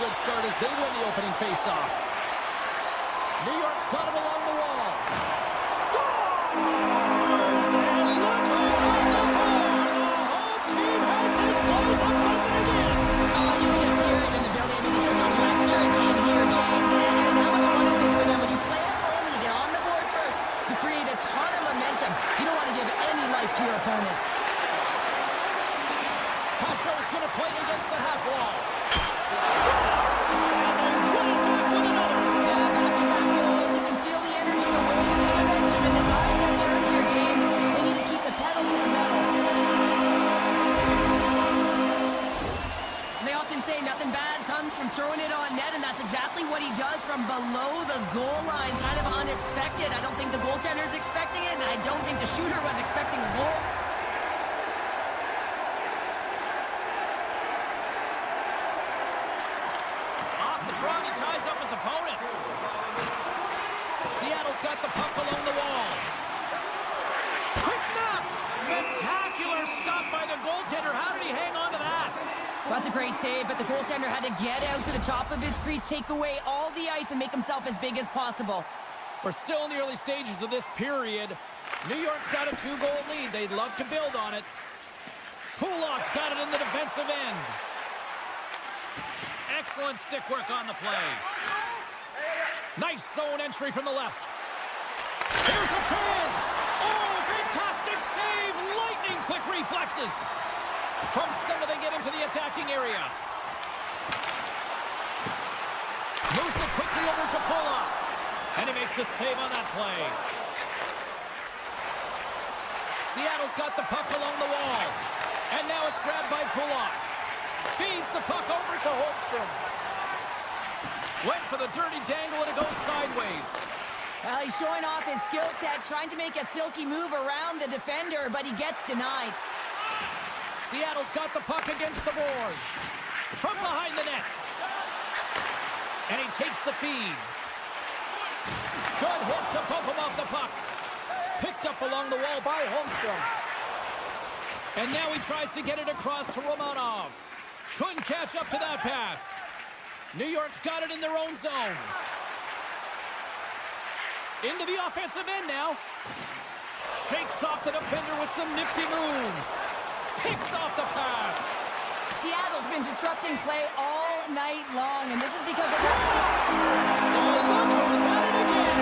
good start as they win the opening faceoff. New York's got it along the wall. Scores! And look who's on the board! The whole team has this place up buzzing again. You can just hear it in the building. I mean, it's just electric in here, James. And how much fun is it for them? When you play at home, you get on the board first. You create a ton of momentum. You don't want to give any life to your opponent. Pasho's going to play it against the half wall. Scores! And they win it back with another. Yeah, back-to-back goals. You can feel the energy, the wind, the momentum, and the tides have turned here, James. They need to keep the pedal to the metal. And they often say nothing bad comes from throwing it on net, and that's exactly what he does from below the goal line. Kind of unexpected. I don't think the goaltender's expecting it, and I don't think the shooter was expecting a goal. He ties up his opponent. Seattle's got the puck along the wall. Quick snap! Spectacular stop by the goaltender. How did he hang on to that? Well, that's a great save, but the goaltender had to get out to the top of his crease, take away all the ice, and make himself as big as possible. We're still in the early stages of this period. New York's got a 2-goal lead. They'd love to build on it. Pulak's got it in the defensive end. Excellent stick work on the play. Nice zone entry from the left. Here's a chance. Oh, fantastic save. Lightning quick reflexes. From center, they get into the attacking area. Moves it quickly over to Pulak. And he makes the save on that play. Seattle's got the puck along the wall. And now it's grabbed by Pulak. Feeds the puck over to Holmstrom. Went for the dirty dangle, and it goes sideways. Well, he's showing off his skill set, trying to make a silky move around the defender, but he gets denied. Seattle's got the puck against the boards. From behind the net. And he takes the feed. Good hit to bump him off the puck. Picked up along the wall by Holmstrom. And now he tries to get it across to Romanov. Couldn't catch up to that pass. New York's got it in their own zone. Into the offensive end now. Shakes off the defender with some nifty moves. Picks off the pass. Seattle's been disrupting play all night long, and this is because of their So look who's at it again.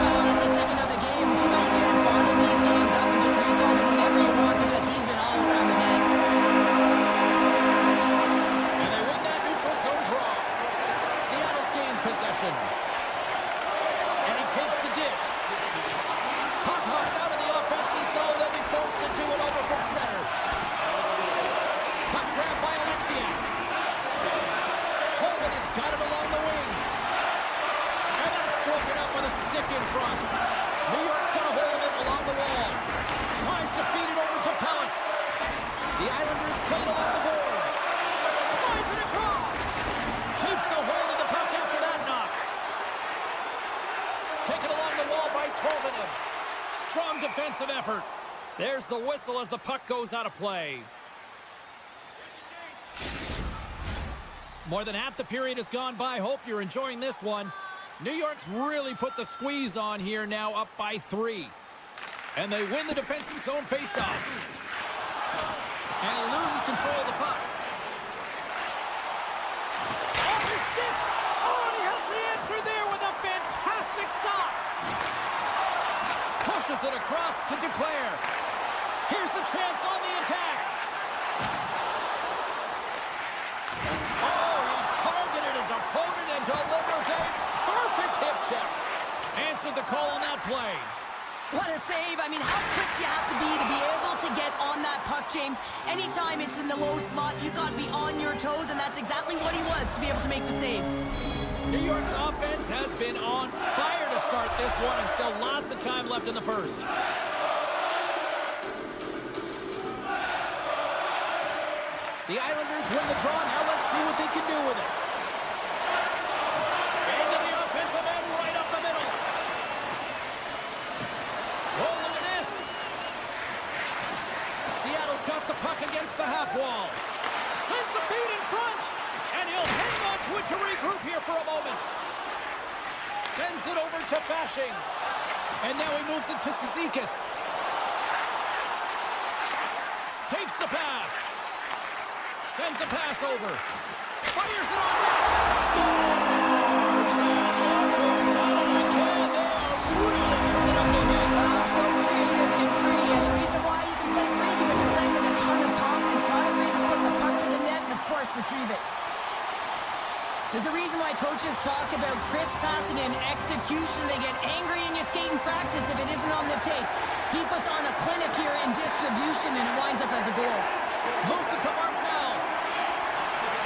Well, it's the second of the game. Too bad you can't bundle these games up and just recall them whenever you want, because he's been all around the net. And they win that neutral zone draw. Seattle's gained possession. And he takes the dish. Puck hops out of the offensive zone. They'll be forced to do it over from center. Puck grabbed by Alexiak. Tolman's got it along the wing. And that's broken up with a stick in front. New York's got a hold of it along the wall. Tries to feed it over to Pellick. The Islanders play it along the boards. Slides it across. Keeps a hold of the puck after that knock. Taken along the wall by Tolman. Strong defensive effort. There's the whistle as the puck goes out of play. More than half the period has gone by. Hope you're enjoying this one. New York's really put the squeeze on here, now up by 3. And they win the defensive zone faceoff. And he loses control of the puck. Off his stick! Oh, and he has the answer there with a fantastic stop! Pushes it across to Declare. Here's a chance on the attack. Oh, he targeted his opponent and delivers a perfect hip check. Answered the call on that play. What a save. I mean, how quick you have to be able to get on that puck, James. Anytime it's in the low slot, you got to be on your toes, and that's exactly what he was to be able to make the save. New York's offense has been on fire to start this one, and still lots of time left in the first. The Islanders win the draw. Now let's see what they can do with it. Into the offensive end, right up the middle. Oh, look at this. Seattle's got the puck against the half wall. Sends the feed in front, and he'll hang on to it to regroup here for a moment. Sends it over to Fashing. And now he moves it to Cizikas. Takes the pass. Sends the pass over. Fires it on net. Scores! And look who's on it again. They are really turning up the heat. So creative and free. And the reason why you can play free because you're playing with a ton of confidence. Not afraid to put the puck to the net and, of course, retrieve it. There's a reason why coaches talk about crisp passing and execution. They get angry in your skating practice if it isn't on the tape. He puts on a clinic here in distribution, and it winds up as a goal. Moves it to Marcel.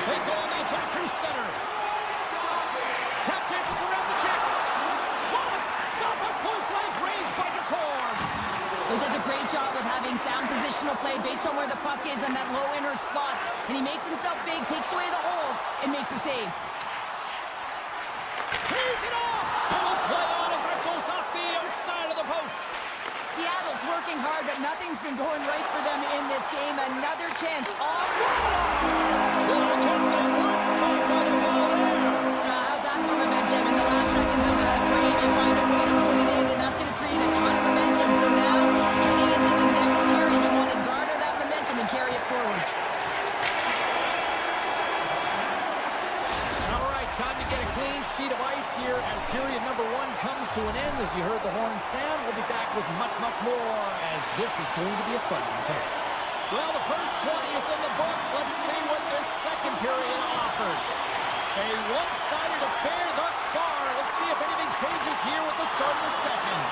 They go on the attack through center. Tap dances around the check. What a stop at point-blank range by Decord. He does a great job of having sound positional play based on where the puck is in that low inner slot. And he makes himself big, takes away the holes, and makes the save. Here's it off! And will play on as that goes off the outside of the post. Seattle's working hard, but nothing's been going right for them in this game. Another chance. All Well, I guess they weren't safe by the ball there. how's that for momentum? In the last seconds of the frame, you find a way to put it in, and that's going to create a ton of momentum. So now, heading into the next period, you want to garner that momentum and carry it forward. All right, time to get a clean sheet of ice here as period number 1 comes to an end. As you heard the horn sound, we'll be back with much, much more as this is going to be a fun one tonight. Well, the first 20 is in the books. Let's see what this second period offers. A one-sided affair thus far. Let's see if anything changes here with the start of the second.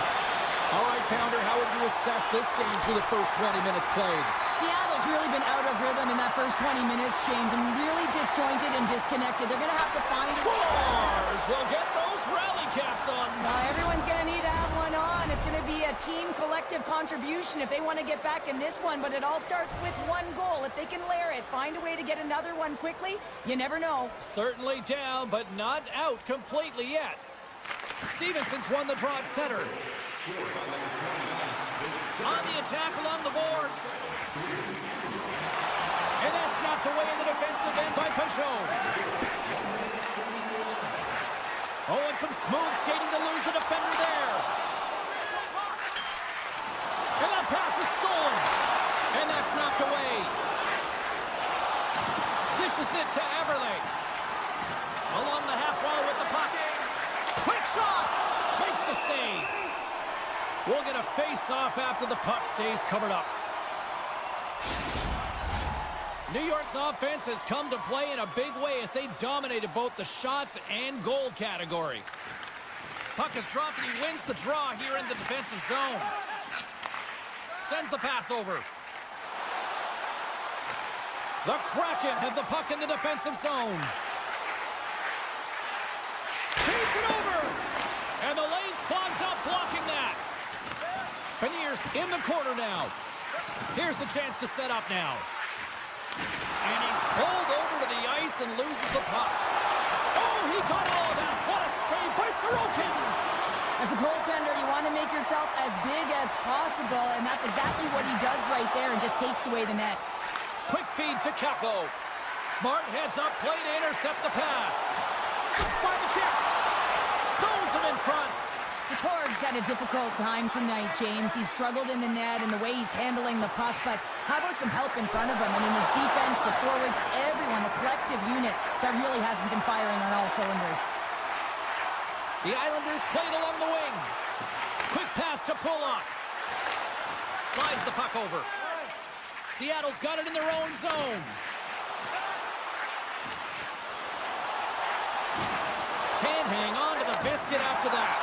All right, Pounder, how would you assess this game through the first 20 minutes played? Seattle's really been out of rhythm in that first 20 minutes, James, and really disjointed and disconnected. They're going to have to find... Scores! We'll get those rally caps on. Everyone's going to need to have one on. It's going to be a team collective contribution if they want to get back in this one, but it all starts with one goal. If they can layer it, find a way to get another one quickly, you never know. Certainly down, but not out completely yet. Stevenson's won the draw at center. On the attack along the boards. And that's knocked away in the defensive end by Peugeot. Oh, and some smooth skating to lose the defender there. And that pass is stolen. And that's knocked away. Dishes it to Everly. Along the half wall with the puck. Quick shot. Makes the save. We'll get a face-off after the puck stays covered up. New York's offense has come to play in a big way as they dominated both the shots and goal category. Puck is dropped and he wins the draw here in the defensive zone. Sends the pass over. The Kraken have the puck in the defensive zone. Feeds it over. And the lane's clogged up, blocking that. Beniers in the corner now. Here's the chance to set up now. And he's pulled over to the ice and loses the puck. Oh, he got all of that. What a save by Sorokin. As a goaltender, you want to make yourself as big as possible, and that's exactly what he does right there and just takes away the net. Quick feed to Kako. Smart heads up play to intercept the pass. Slips by the check. Stones him in front. The Torg's had a difficult time tonight, James. He's struggled in the net and the way he's handling the puck, but how about some help in front of him? I mean, his defense, the forwards, everyone, a collective unit that really hasn't been firing on all cylinders. The Islanders played along the wing. Quick pass to Pulock. Slides the puck over. Seattle's got it in their own zone. Can't hang on to the biscuit after that.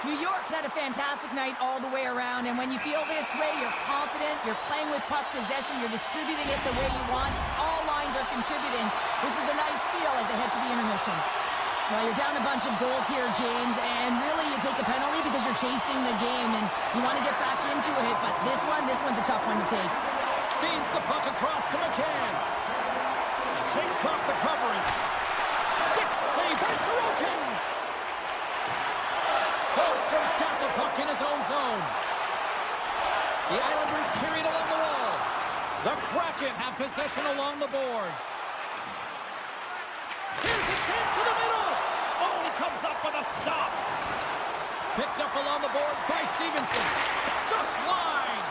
New York's had a fantastic night all the way around, and when you feel this way, you're confident, you're playing with puck possession, you're distributing it the way you want. All lines are contributing. This is a nice feel as they head to the intermission. Well, you're down a bunch of goals here, James, and really you take a penalty because you're chasing the game, and you want to get back into it, but this one's a tough one to take. Feeds the puck across to McCann. Shakes off the coverage. Stick save by Sorokin. Holmstrom's got the puck in his own zone. The Islanders carried along the wall. The Kraken have possession along the boards. chance to the middle. Oh, and he comes up with a stop. Picked up along the boards by Stevenson. Just wide.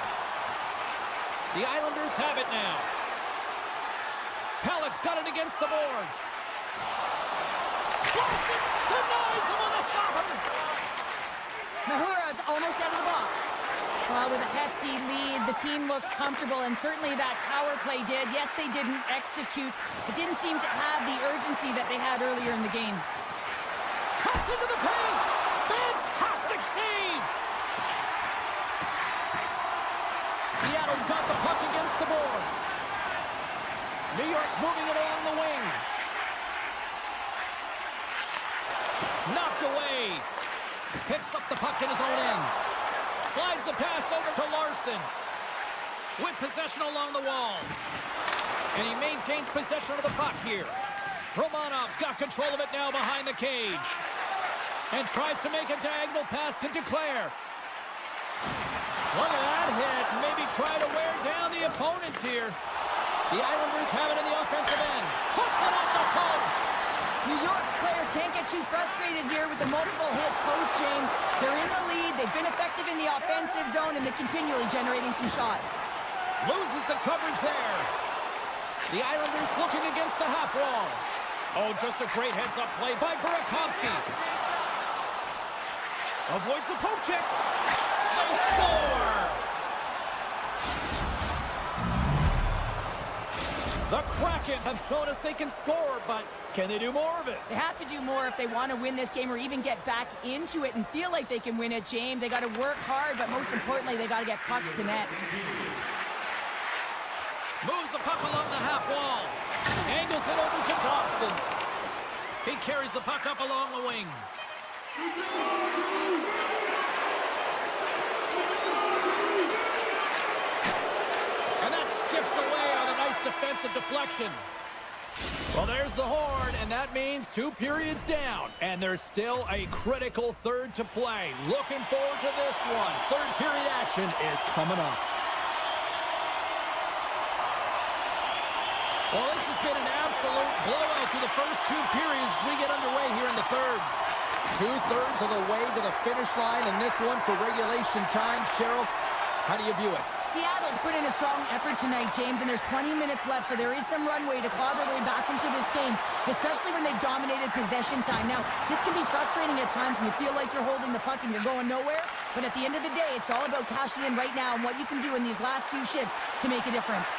The Islanders have it now. Pellick's got it against the boards. Boston denies him on the stopper. Mahura's almost out of the box. Well, with a hefty lead, the team looks comfortable, and certainly that power play did. Yes, they didn't execute. It didn't seem to have the urgency that they had earlier in the game. Cuts into the paint. Fantastic save. Seattle's got the puck against the boards. New York's moving it along the wing. Knocked away. Picks up the puck in his own end. Slides the pass over to Larson. With possession along the wall. And he maintains possession of the puck here. Romanov's got control of it now behind the cage. And tries to make a diagonal pass to Duclair. Look at that hit. Maybe try to wear down the opponents here. The Islanders have it in the offensive end. Puts it off the post. New York's players can't get too frustrated here with the multiple hit post, James. They're in the lead. They've been effective in the offensive zone, and they're continually generating some shots. Loses the coverage there. The Islanders looking against the half wall. Oh, just a great heads-up play by Burakovsky. Avoids the poke check. They score! The Kraken have shown us they can score, but can they do more of it? They have to do more if they want to win this game or even get back into it and feel like they can win it, James. They got to work hard, but most importantly, they got to get pucks to net. Moves the puck along the half wall. Angles it over to Thompson. He carries the puck up along the wing. And that skips away on a nice defensive deflection. Well, there's the horn, and that means 2 periods down. And there's still a critical third to play. Looking forward to this one. Third period action is coming up. Well, this has been an absolute blowout through the first 2 periods as we get underway here in the third. 2/3 of the way to the finish line in this one for regulation time. Cheryl, how do you view it? Seattle's put in a strong effort tonight, James, and there's 20 minutes left, so there is some runway to claw their way back into this game, especially when they've dominated possession time. Now, this can be frustrating at times when you feel like you're holding the puck and you're going nowhere, but at the end of the day, it's all about cashing in right now and what you can do in these last few shifts to make a difference.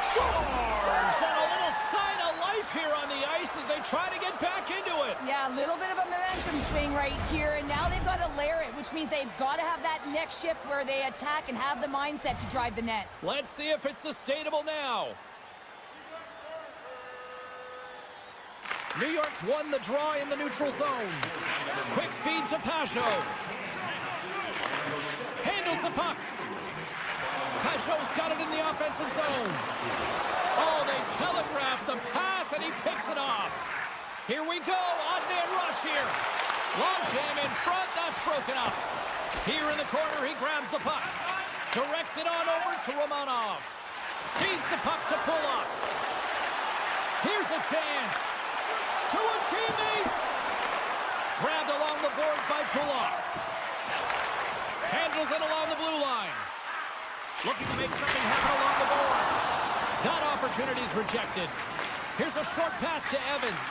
Scores! And a little sign of life here on the ice as they try to get back into it. Yeah, a little bit of a momentum swing right here, and now they've got to layer it, which means they've got to have that next shift where they attack and have the mindset to drive the net. Let's see if it's sustainable now. New York's won the draw in the neutral zone. Quick feed to Pajot. Handles the puck. Pajot's got it in the offensive zone. Oh, they telegraphed the pass, and he picks it off. Here we go, odd man rush here. Long jam in front, that's broken up. Here in the corner, he grabs the puck. Directs it on over to Romanov. Feeds the puck to Pulock. Here's a chance. To his teammate. Grabbed along the boards by Pulock. Handles it along the blue line. Looking to make something happen along the boards. That opportunity's rejected. Here's a short pass to Evans.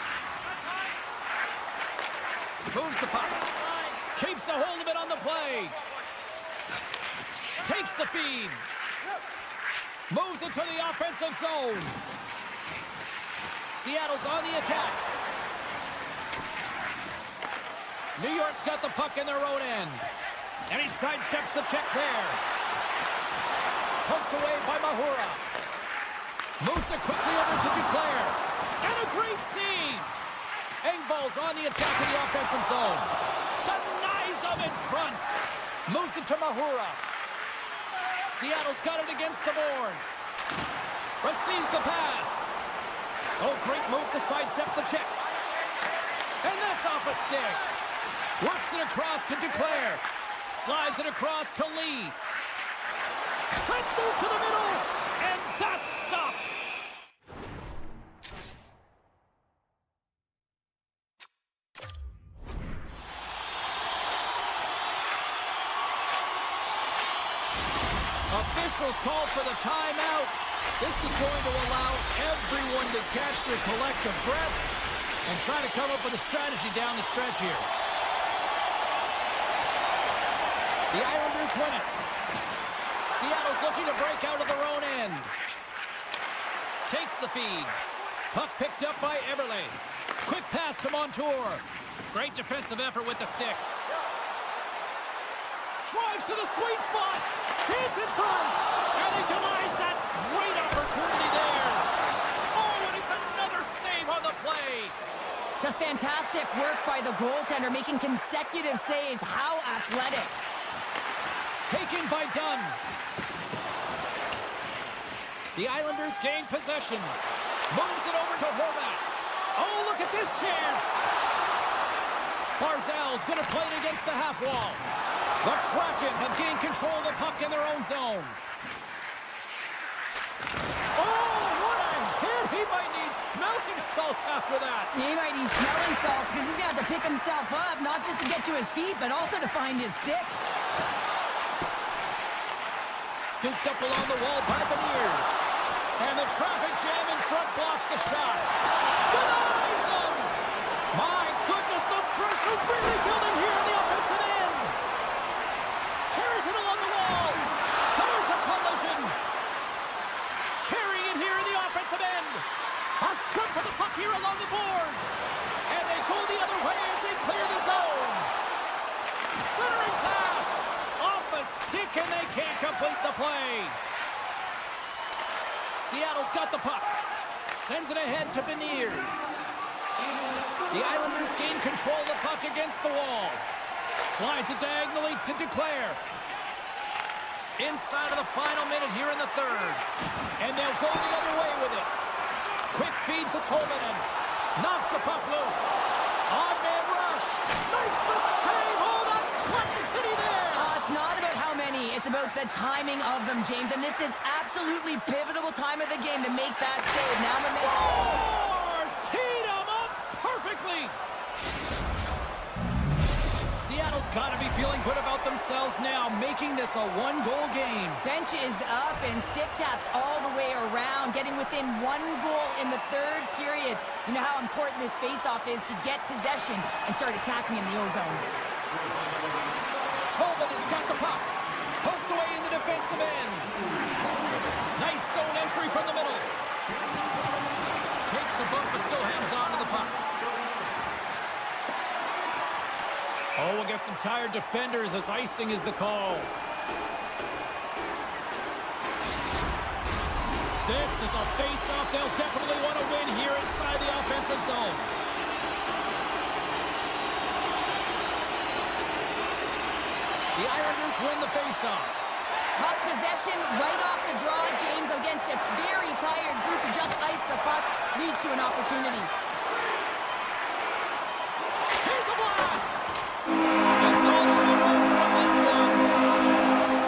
Moves the puck. Keeps a hold of it on the play. Takes the feed. Moves it to the offensive zone. Seattle's on the attack. New York's got the puck in their own end. And he sidesteps the check there. Poked away by Mahura. Moves it quickly over to Duclair. And a great save. Engvall's on the attack in the offensive zone. Denies him in front. Moves it to Mahura. Seattle's got it against the boards. Receives the pass. Oh, great move to sidestep the check. And that's off a stick. Works it across to Duclair. Slides it across to Lee. Let's move to the middle. And that's stopped. officials called for the timeout. This is going to allow everyone to catch their collective breaths and try to come up with a strategy down the stretch here. The Islanders win it. Seattle's looking to break out of their own end. Takes the feed. Puck picked up by Eberle. Quick pass to Montour. Great defensive effort with the stick. Drives to the sweet spot. Chance in front. And he denies that great opportunity there. Oh, and it's another save on the play. Just fantastic work by the goaltender, making consecutive saves. How athletic. Taken by Dunn. The Islanders gain possession. Moves it over to Horvat. Oh, look at this chance. Barzal's going to play it against the half wall. The Kraken have gained control of the puck in their own zone. Oh, what a hit. He might need smelling salts after that. He might need smelling salts because he's going to have to pick himself up, not just to get to his feet, but also to find his stick. Scooped up along the wall by Beniers. And the traffic jam in front blocks the shot. Denies him! My goodness, the pressure really building here in the offensive end. Carries it along the wall. There's a collision. Carrying it here in the offensive end. A scrub for the puck here along the boards. And they go the other way as they clear the zone. Centering pass. Off a stick and they can't complete the play. Seattle's got the puck. Sends it ahead to Beniers. The Islanders gain control of the puck against the wall. Slides it diagonally to Duclair. Inside of the final minute here in the third. And they'll go the other way with it. Quick feed to Tolvanen. Knocks the puck loose. On-man rush. Makes the save. Oh, that's clutch city there. It's not about how many. It's about the timing of them, James. And this is absolutely pivotal time of the game to make that save. Now the scores! Teed him up perfectly. Seattle's got to be feeling good about themselves now, making this a one-goal game. Bench is up and stick taps all the way around, getting within 1 goal in the third period. You know how important this face-off is to get possession and start attacking in the O-zone. Tolvanen's got the puck. Poked away in the defensive end. Nice zone entry from the middle. Takes a bump but still hangs on to the puck. Oh, we'll get some tired defenders as icing is the call. This is a face-off they'll definitely want to win here inside the offensive zone. The Islanders win the face-off. Puck possession right off the draw, James, against a very tired group who just iced the puck, leads to an opportunity. Here's a blast! It's all she wrote from this one.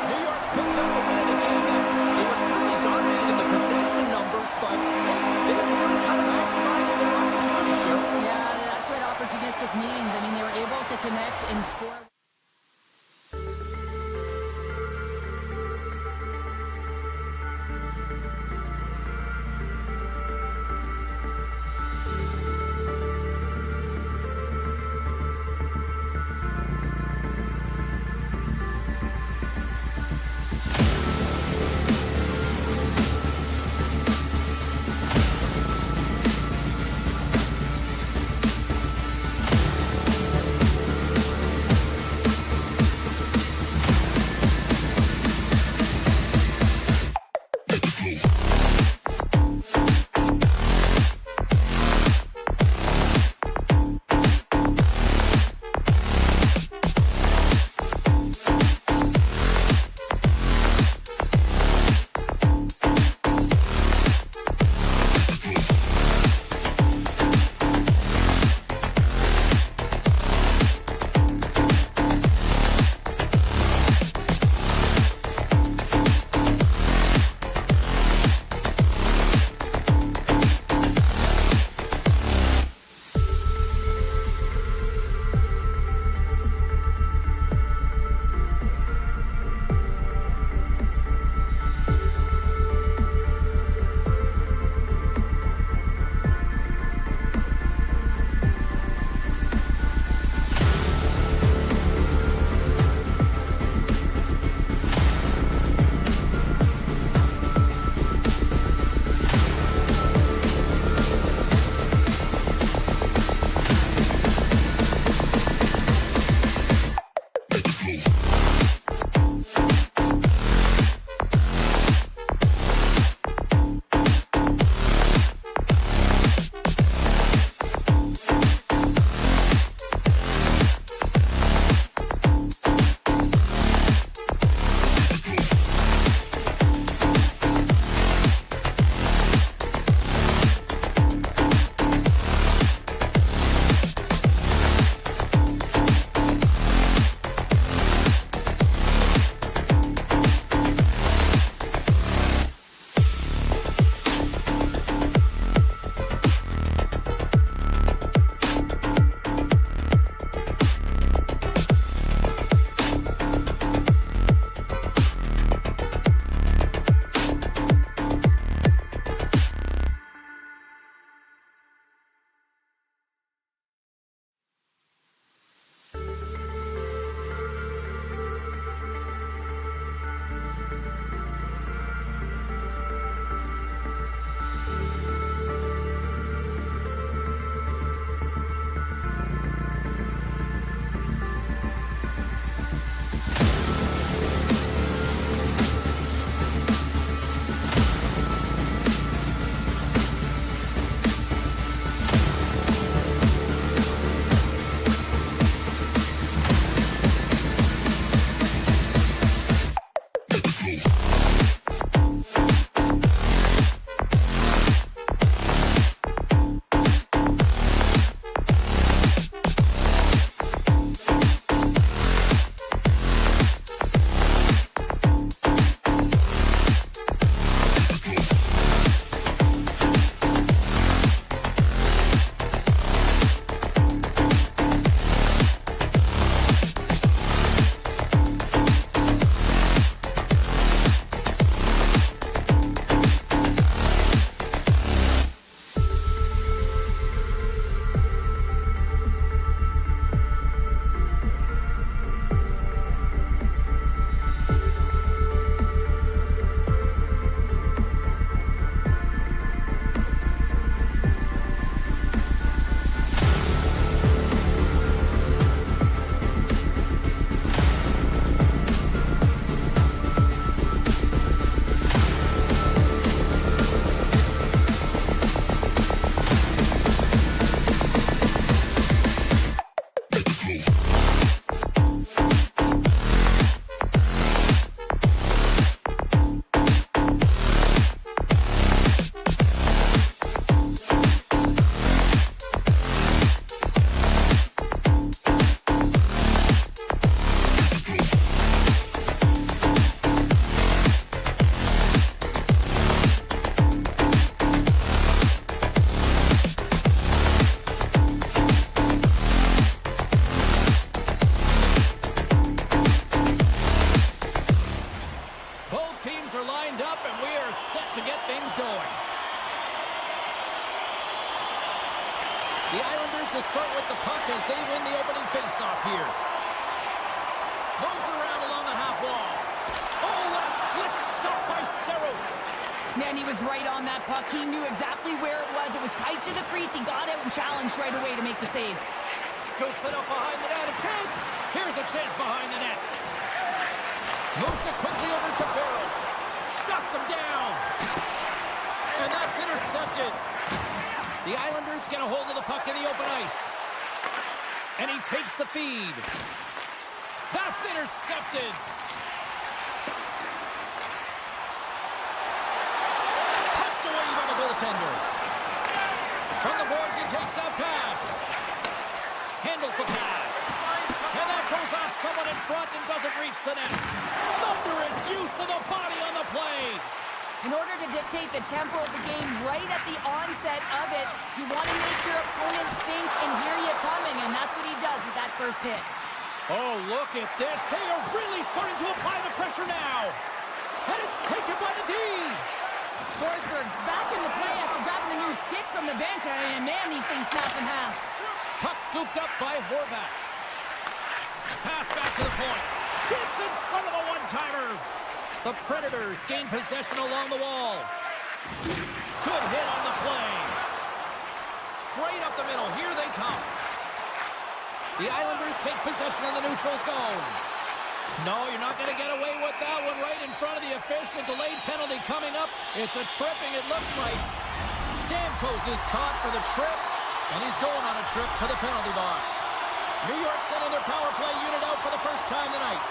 New York's picked up the win in a game that they were certainly dominated in the possession numbers, but they really kind of maximized their opportunity, show. Yeah, that's what opportunistic means. I mean, they were able to connect and score. The Islanders will start with the puck as they win the opening faceoff here. Moves it around along the half wall. Oh, what a slick stop by Saros. Man, he was right on that puck. He knew exactly where it was. It was tight to the crease. He got out and challenged right away to make the save. Scoops it up behind the net. A chance. Here's a chance behind the net. Moves it quickly over to Barrett. Shuts him down. And that's intercepted. The Islanders get a hold of the puck in the open ice. And he takes the feed. That's intercepted. Pumped away by the goaltender. From the boards, he takes that pass. Handles the pass. And that goes off someone in front and doesn't reach the net. Thunderous use of the body on the play. In order to dictate the tempo of the game right at the onset of it, you want to make your opponent think and hear you coming, and that's what he does with that first hit. Oh, look at this. They are really starting to apply the pressure now. And it's taken by the D. Forsberg's back in the play after grabbing a new stick from the bench, and man, these things snap in half. Puck scooped up by Horvat. Pass back to the point. Gets in front of a one-timer. The Predators gain possession along the wall. Good hit on the play. Straight up the middle. Here they come. The Islanders take possession of the neutral zone. No, you're not going to get away with that one right in front of the official. Delayed penalty coming up. It's a tripping, it looks like. Stamkos is caught for the trip, and he's going on a trip to the penalty box. New York sending their power play unit out for the first time tonight.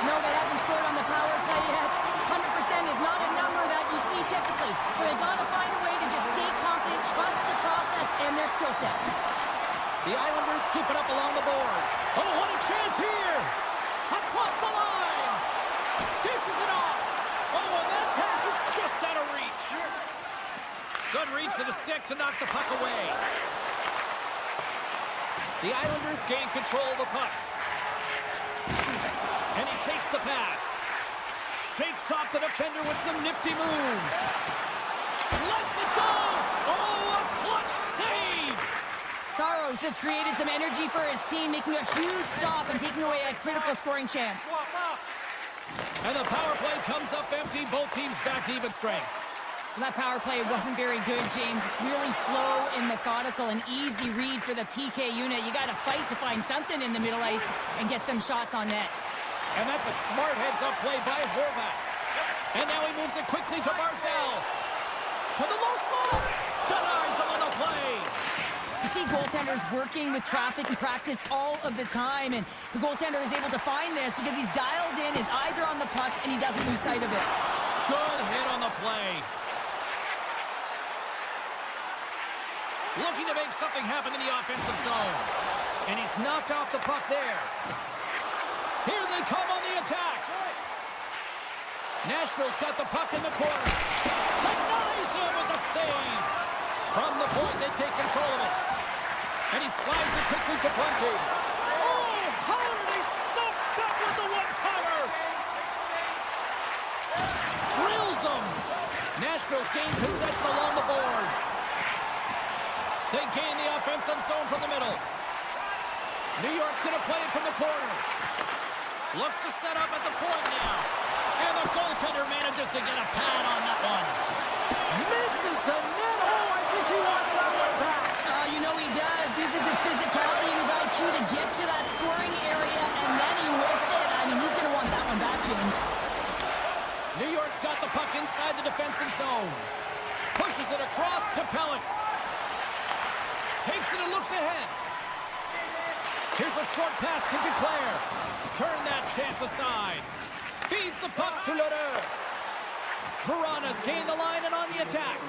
No, they haven't scored on the power play yet. 100% is not a number that you see typically. So they got to find a way to just stay confident, trust the process and their skill sets. The Islanders scoop it up along the boards. Oh, what a chance here! Across the line! Dishes it off! Oh, and that pass is just out of reach. Good reach to the stick to knock the puck away. The Islanders gain control of the puck. And he takes the pass. Shakes off the defender with some nifty moves. Lets it go! Oh, a clutch save! Saros has created some energy for his team, making a huge stop and taking away a critical scoring chance. And the power play comes up empty. Both teams back to even strength. Well, that power play wasn't very good, James. It's really slow and methodical, an easy read for the PK unit. You got to fight to find something in the middle ice and get some shots on net. And that's a smart heads-up play by Horvat. And now he moves it quickly to Barzal. To the low slot. Denies him on the play. You see goaltenders working with traffic and practice all of the time, and the goaltender is able to find this because he's dialed in, his eyes are on the puck, and he doesn't lose sight of it. Good hit on the play. Looking to make something happen in the offensive zone. And he's knocked off the puck there. Here they come on the attack. Nashville's got the puck in the corner. Denies him with the save. From the point, they take control of it. And he slides it quickly to Bunting. Oh, how did he stop that with the one-timer? Drills him. Nashville's gained possession along the boards. They gain the offensive zone from the middle. New York's going to play it from the corner. Looks to set up at the point now. And the goaltender manages to get a pad on that one. Misses the net. Oh, I think he wants that one back. You know he does. Uses his physicality and his IQ to get to that scoring area, and then he whiffs it. I mean, he's going to want that one back, James. New York's got the puck inside the defensive zone. Pushes it across to Pellick. Takes it and looks ahead. Here's a short pass to Declare. Turn that chance aside. Feeds the puck to Lodeur. Verana's gained the line and on the attack.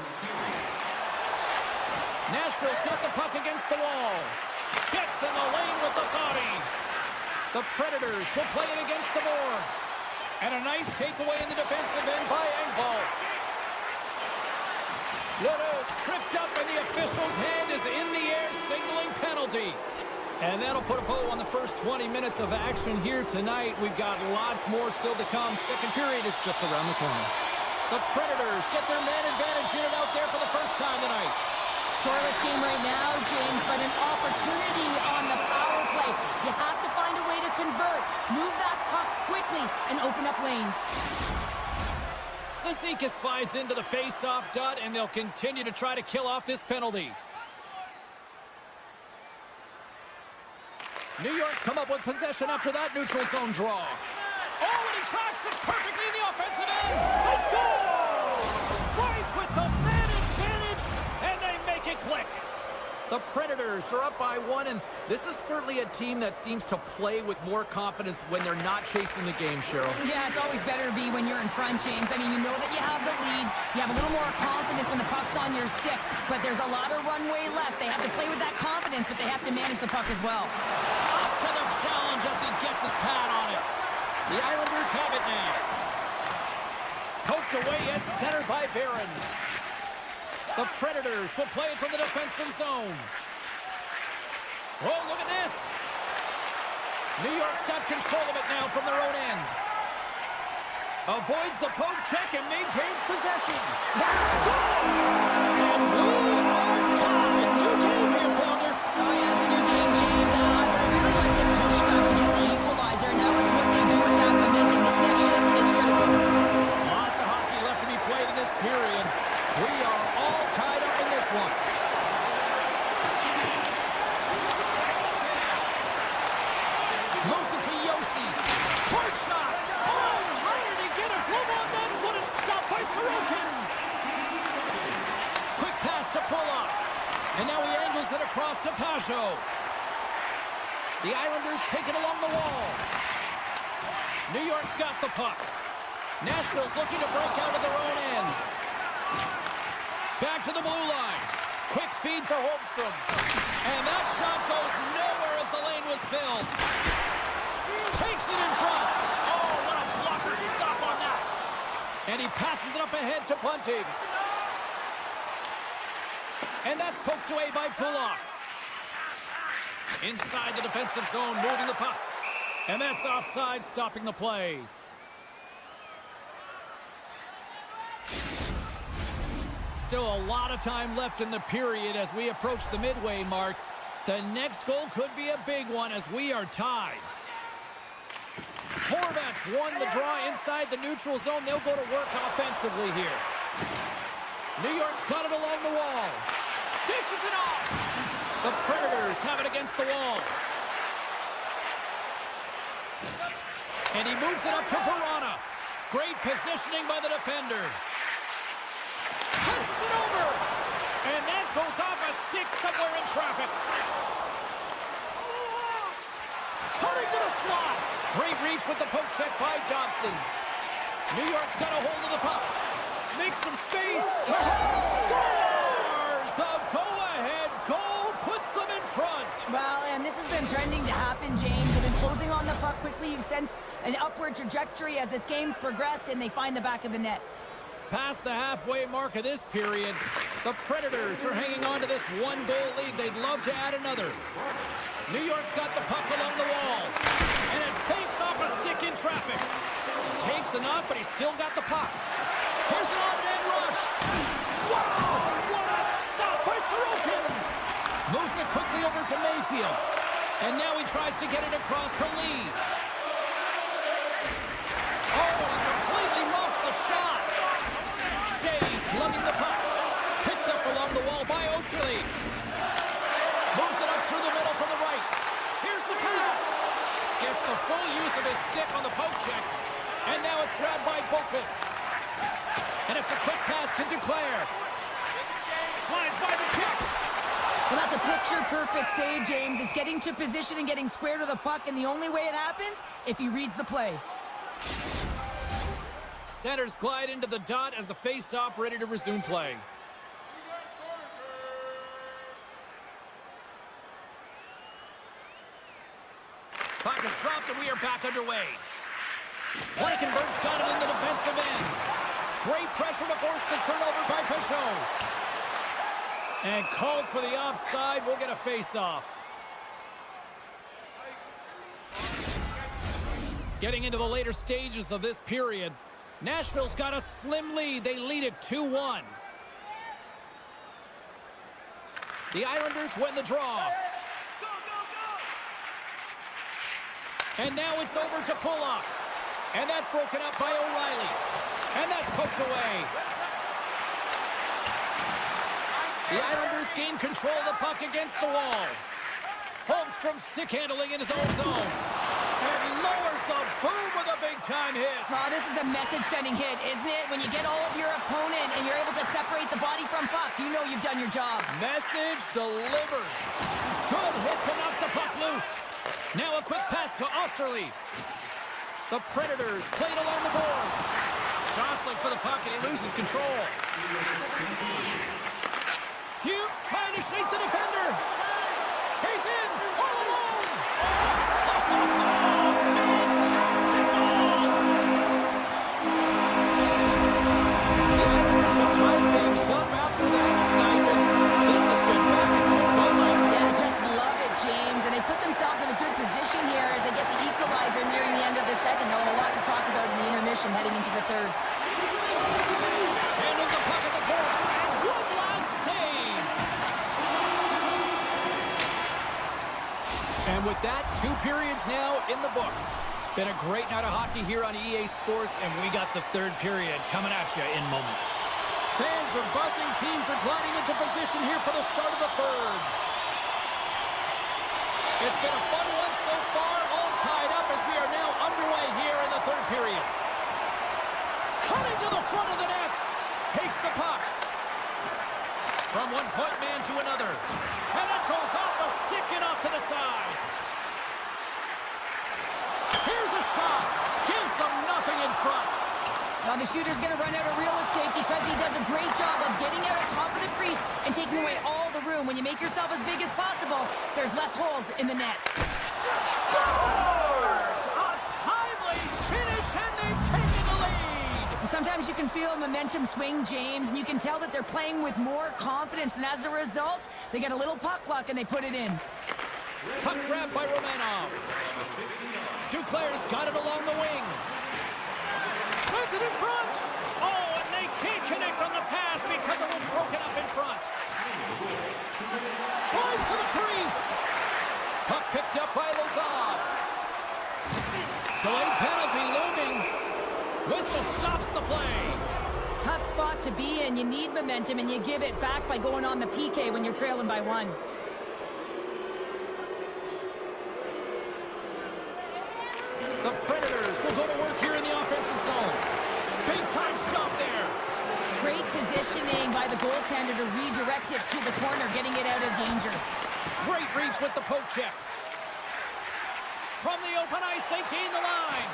Nashville's got the puck against the wall. Gets in the lane with the body. The Predators will play it against the boards. And a nice takeaway in the defensive end by Engvall. Lodeur's tripped up and the official's hand is in the air signaling penalty. And that'll put a bow on the first 20 minutes of action here tonight. We've got lots more still to come. Second period is just around the corner. The Predators get their man advantage unit out there for the first time tonight. scoreless game right now, James, but an opportunity on the power play. You have to find a way to convert, move that puck quickly, and open up lanes. Sasika slides into the face-off dot, and they'll continue to try to kill off this penalty. New York's come up with possession after that neutral zone draw. Oh, and he tracks it perfectly in the offensive end. They score! Right with the man advantage, and they make it click. The Predators are up by 1, and this is certainly a team that seems to play with more confidence when they're not chasing the game, Cheryl. Yeah, it's always better to be when you're in front, James. I mean, you know that you have the lead. You have a little more confidence when the puck's on your stick, but there's a lot of runway left. They have to play with that confidence, but they have to manage the puck as well. Up to the challenge as he gets his pad on it. The Islanders have it now. Poked away and centered by Barron. The Predators will play it from the defensive zone. Oh, look at this. New York's got control of it now from their own end. Avoids the poke check and maintains possession. Scores! And we are tied. New game here, Brother. Oh, yeah, it's a new game, James. I really like the push back to get the equalizer. Now it's what they do with that momentum. This next shift is critical. Lots of hockey left to be played in this period. We are all tied up in this one. Moves it to Yossi. Hard shot. Oh, how did he get a glove on that? What a stop by Sorokin. Quick pass to Pulock. And now he angles it across to Pajot. The Islanders take it along the wall. New York's got the puck. Nashville's looking to break out of their own end. Back to the blue line. Quick feed to Holmstrom. And that shot goes nowhere as the lane was filled. Takes it in front. Oh, what a blocker stop on that. And he passes it up ahead to Bunting. And that's poked away by Pulock. Inside the defensive zone, moving the puck. And that's offside, stopping the play. Still a lot of time left in the period as we approach the midway mark. The next goal could be a big one as we are tied. Horvats won the draw inside the neutral zone. They'll go to work offensively here. New York's got it along the wall. Dishes it off. The Predators have it against the wall. And he moves it up to Verona. Great positioning by the defender. Passes it over. And that goes off a stick somewhere in traffic. Cutting to the slot. Great reach with the poke check by Johnson. New York's got a hold of the puck. Makes some space. Scores! The go-ahead goal puts them in front. Well, and this has been trending to happen, James. They've been closing on the puck quickly. You sense an upward trajectory as this game's progressed, and they find the back of the net. Past the halfway mark of this period, the Predators are hanging on to this one-goal lead. They'd love to add another. New York's got the puck along the wall, and it fakes off a stick in traffic. Takes a knock, but he's still got the puck. Here's an on-man rush. Wow, what a stop by Sorokin. Moves it quickly over to Mayfield, and now he tries to get it across to Lee. Oh, he completely muffs the shot. Shays lugging the puck. Picked up along the wall by Osterley. Moves it up through the middle from the right. Here's the pass. Gets the full use of his stick on the poke check. And now it's grabbed by Boqvist. And it's a quick pass to Duclair. Slides by the check. Well, that's a picture-perfect save, James. It's getting to position and getting square to the puck, and the only way it happens, if he reads the play. Centers glide into the dot as the face-off ready to resume play. Puck is dropped and we are back underway. Blankenberg's got it in the defensive end. Great pressure to force the turnover by Pajot. And called for the offside. We'll get a face-off. Getting into the later stages of this period, Nashville's got a slim lead. They lead it 2-1. The Islanders win the draw. And now it's over to Pulock. And that's broken up by O'Reilly. And that's poked away. The Islanders gain control of the puck against the wall. Holmstrom stick handling in his own zone. And lowers the boom with a big-time hit. Oh, this is a message-sending hit, isn't it? When you get all of your opponent and you're able to separate the body from puck, you know you've done your job. Message delivered. Good hit to knock the puck loose. Now a quick pass to Osterley. The Predators played along the boards. Jostling for the puck, and he loses control. Hugh trying to shake the defender. He's in, all alone. Fantastic goal! The Islanders have tried things up after that snipe, and this has been back and forth all night. Yeah, just love it, James. And they put themselves in a good position here as they get the equalizer nearing the end of the second. They'll have a lot to talk about in the intermission heading into the third. Handles the puck at the point, and one last save. And with that, 2 periods now in the books. Been a great night of hockey here on EA Sports, and we got the third period coming at you in moments. Fans are buzzing. Teams are gliding into position here for the start of the third. It's been a fun one so far, all tied up as we are now underway here in the third period. Cutting to the front of the net. Takes the puck. From one point man to another. And it goes off a stick and off to the side. Here's a shot. Gives them nothing in front. Now the shooter's going to run out of real estate because he does a great job of getting out of top of the crease and taking away all the room. When you make yourself as big as possible, there's less holes in the net. Scores! A timely finish, and they've taken the lead. Sometimes you can feel momentum swing, James, and you can tell that they're playing with more confidence, and as a result, they get a little puck luck and they put it in. Puck grab by Romanov. Duclair's got it along the wing. Sends it in front. Oh, and they can't connect on the pass because it was broken up in front. Tries to the crease. Puck picked up by Lazar. Delayed penalty looming. Whistle stops the play. Tough spot to be in. You need momentum, and you give it back by going on the PK when you're trailing by 1. The Predators will go to work here in the offensive zone. Big time stop there. Great positioning by the goaltender to redirect it to the corner, getting it out of danger. Great reach with the poke check. From the open ice, they gain the line.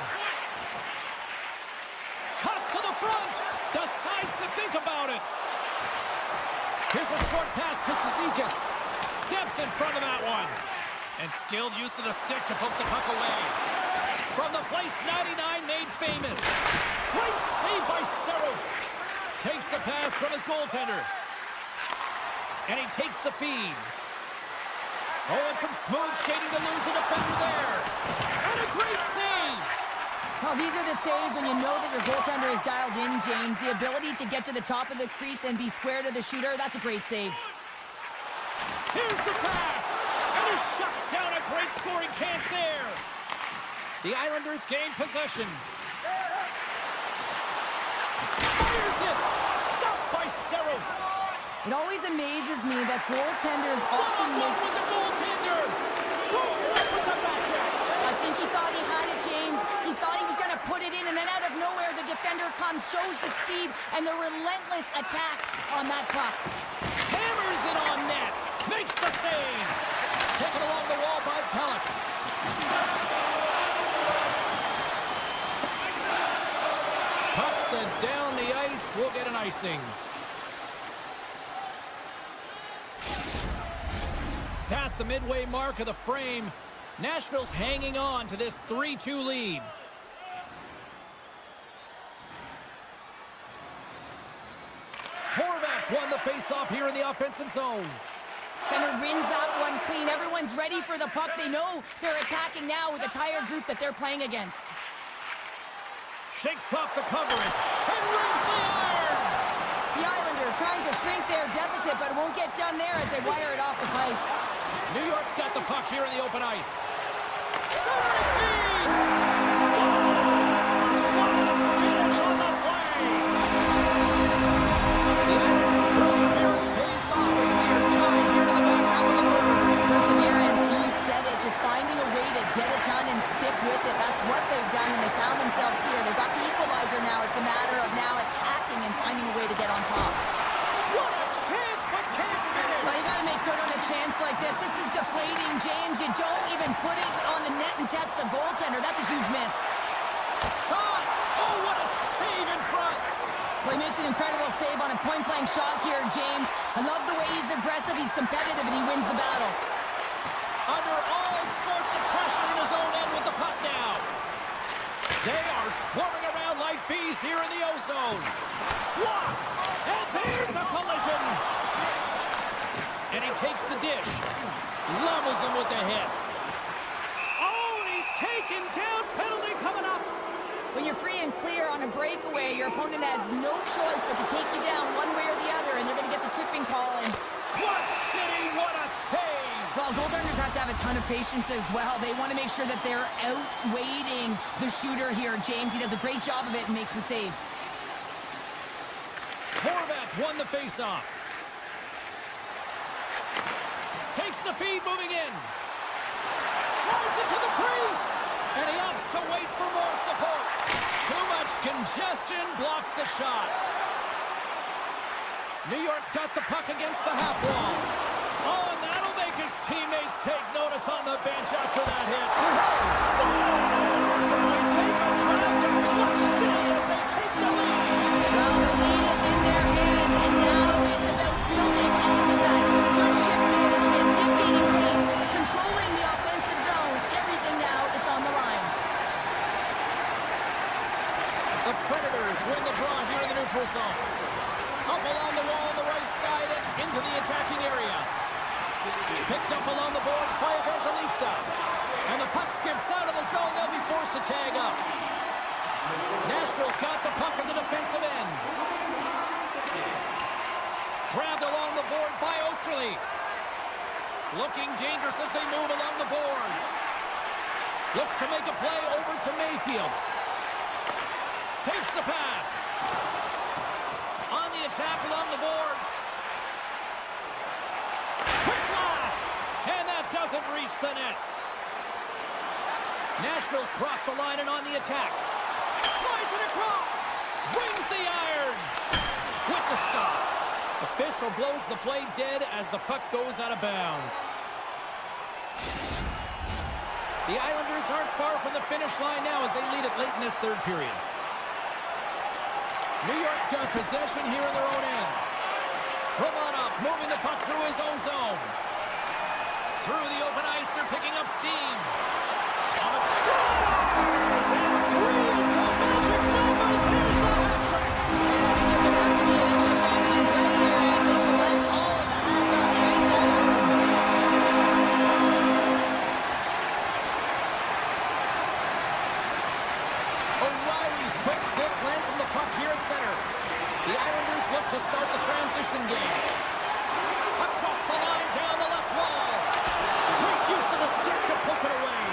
Cuts to the front. Decides to think about it. Here's a short pass to Cizikas. Steps in front of that one. And skilled use of the stick to poke the puck away. From the place 99 made famous. Great save by Saros. Takes the pass from his goaltender. And he takes the feed. Oh, and some smooth skating to lose the defender there. And a great save. Well, these are the saves when you know that your goaltender is dialed in, James. The ability to get to the top of the crease and be square to the shooter, that's a great save. Here's the pass. And he shuts down a great scoring chance there. The Islanders gain possession. Fires it! Stopped by Saros. It always amazes me that goaltenders often make... with the goaltender! Broken up with the backcheck! I think he thought he had it, James. He thought he was going to put it in, and then out of nowhere, the defender comes, shows the speed, and the relentless attack on that puck. Hammers it on net. Makes the save. Taken along the wall by Pellet. And down the ice, we'll get an icing. Past the midway mark of the frame, Nashville's hanging on to this 3-2 lead. Horvat's won the faceoff here in the offensive zone. Center wins that one clean. Everyone's ready for the puck. They know they're attacking now with the entire group that they're playing against. Shakes off the coverage and rings the iron. The Islanders Islanders trying to shrink their deficit, but it won't get done there as they wire it off the pipe. New York's got the puck here in the open ice. Centering feed! Scores! What a finish on the play! The Islanders' perseverance pays off as we are tied here in the back half of the third. Perseverance, you said it, just finding a way to get it done and stick with it. That's what they've done, and they found themselves here. They've got the equalizer now. It's a matter of now attacking and finding a way to get on top. What a chance, but can't finish! Well, you gotta make good on a chance like this. This is deflating, James. You don't even put it on the net and test the goaltender. That's a huge miss. Shot! Oh, what a save in front! Well, he makes an incredible save on a point-blank shot here, James. I love the way he's aggressive, he's competitive, and he wins the battle. Under all sorts of pressure in his own end with the puck now. They are swarming around like bees here in the O-zone. Blocked! And there's a collision! And he takes the dish. Levels him with the hit. Oh, and he's taken down. Penalty coming up. When you're free and clear on a breakaway, your opponent has no choice but to take you down one way or the other, and they're going to get the tripping call. And Clutch City, what a save! well, goaltenders have to have a ton of patience as well. They want to make sure that they're outweighting the shooter here, James. He does a great job of it and makes the save. Horvat's won the faceoff. Takes the feed, moving in. Drives it to the crease. And he opts to wait for more support. Too much congestion blocks the shot. New York's got the puck against the half wall. Oh, and that'll make his teammates take notice on the bench after that hit. Stars! And we take a drive to Clutch City as they take the lead. Well, the lead is in their hands, and now it's about building off of that. Good shift management, dictating pace, controlling the offensive zone. Everything now is on the line. The Predators win the draw here in the neutral zone. Up along the wall on the right side and into the attacking area. Picked up along the boards by Evangelista. And the puck skips out of the zone. They'll be forced to tag up. Nashville's got the puck in the defensive end. Grabbed along the boards by Osterley. Looking dangerous as they move along the boards. Looks to make a play over to Mayfield. Takes the pass. On the attack along the boards. Quick blast! And that doesn't reach the net. Nashville's crossed the line and on the attack. Slides it across. Rings the iron. With the stop. Official blows the play dead as the puck goes out of bounds. The Islanders aren't far from the finish line now as they lead it late in this third period. New York's got possession here in their own end. Romanov's moving the puck through his own zone. Through the open ice, they're picking up steam. Scores! And three is the magic number. There's the hat trick. And I think there's going to have to be an extra stoppage in play here as they collect all of the hats on the ice at home. O'Reilly's quick stick lands on the puck here at center. The Islanders look to start the transition game. Across the line, down the left wall. Great use of the stick to poke it away.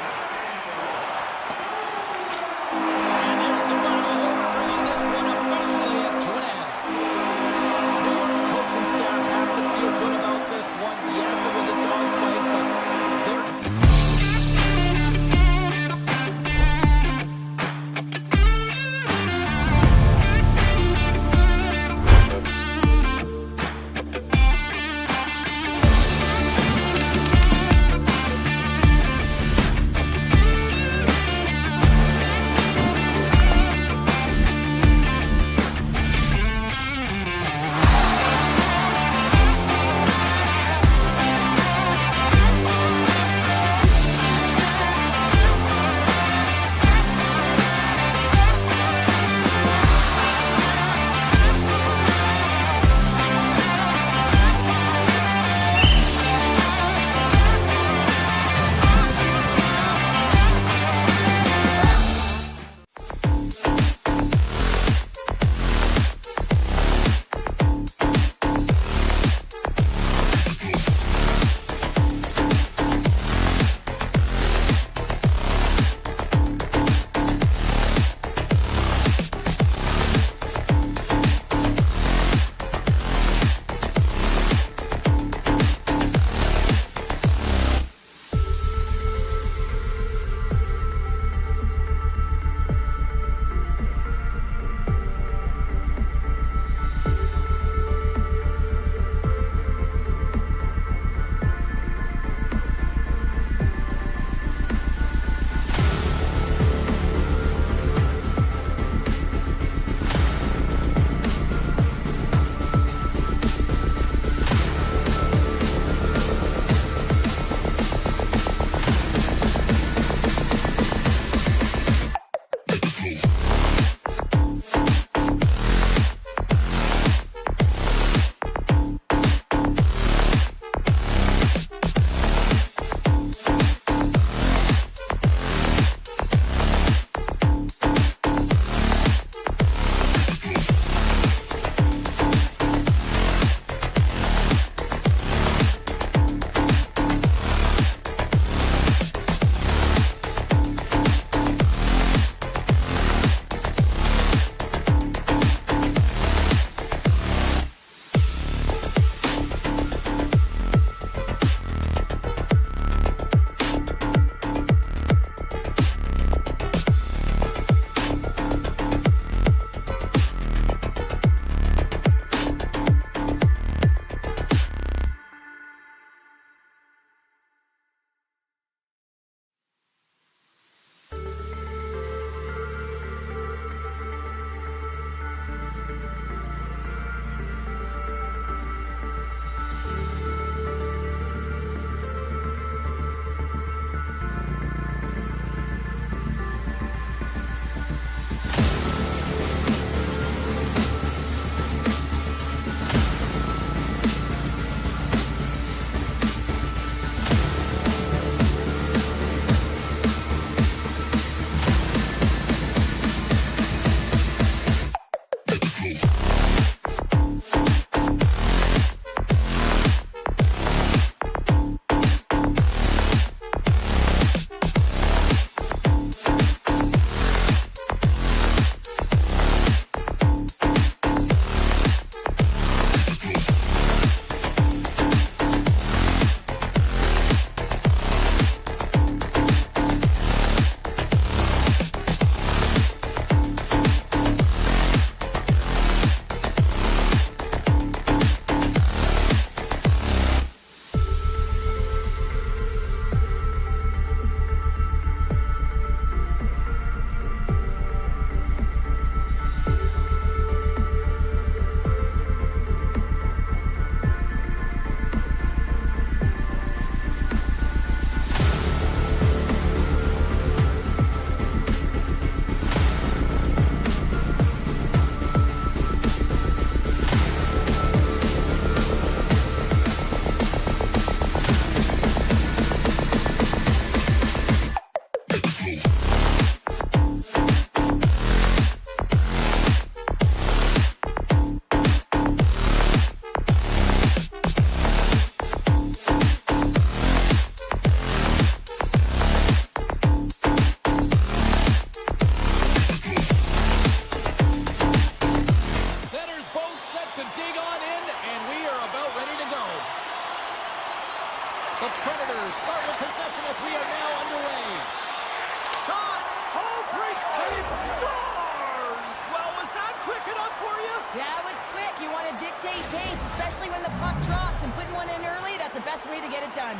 done.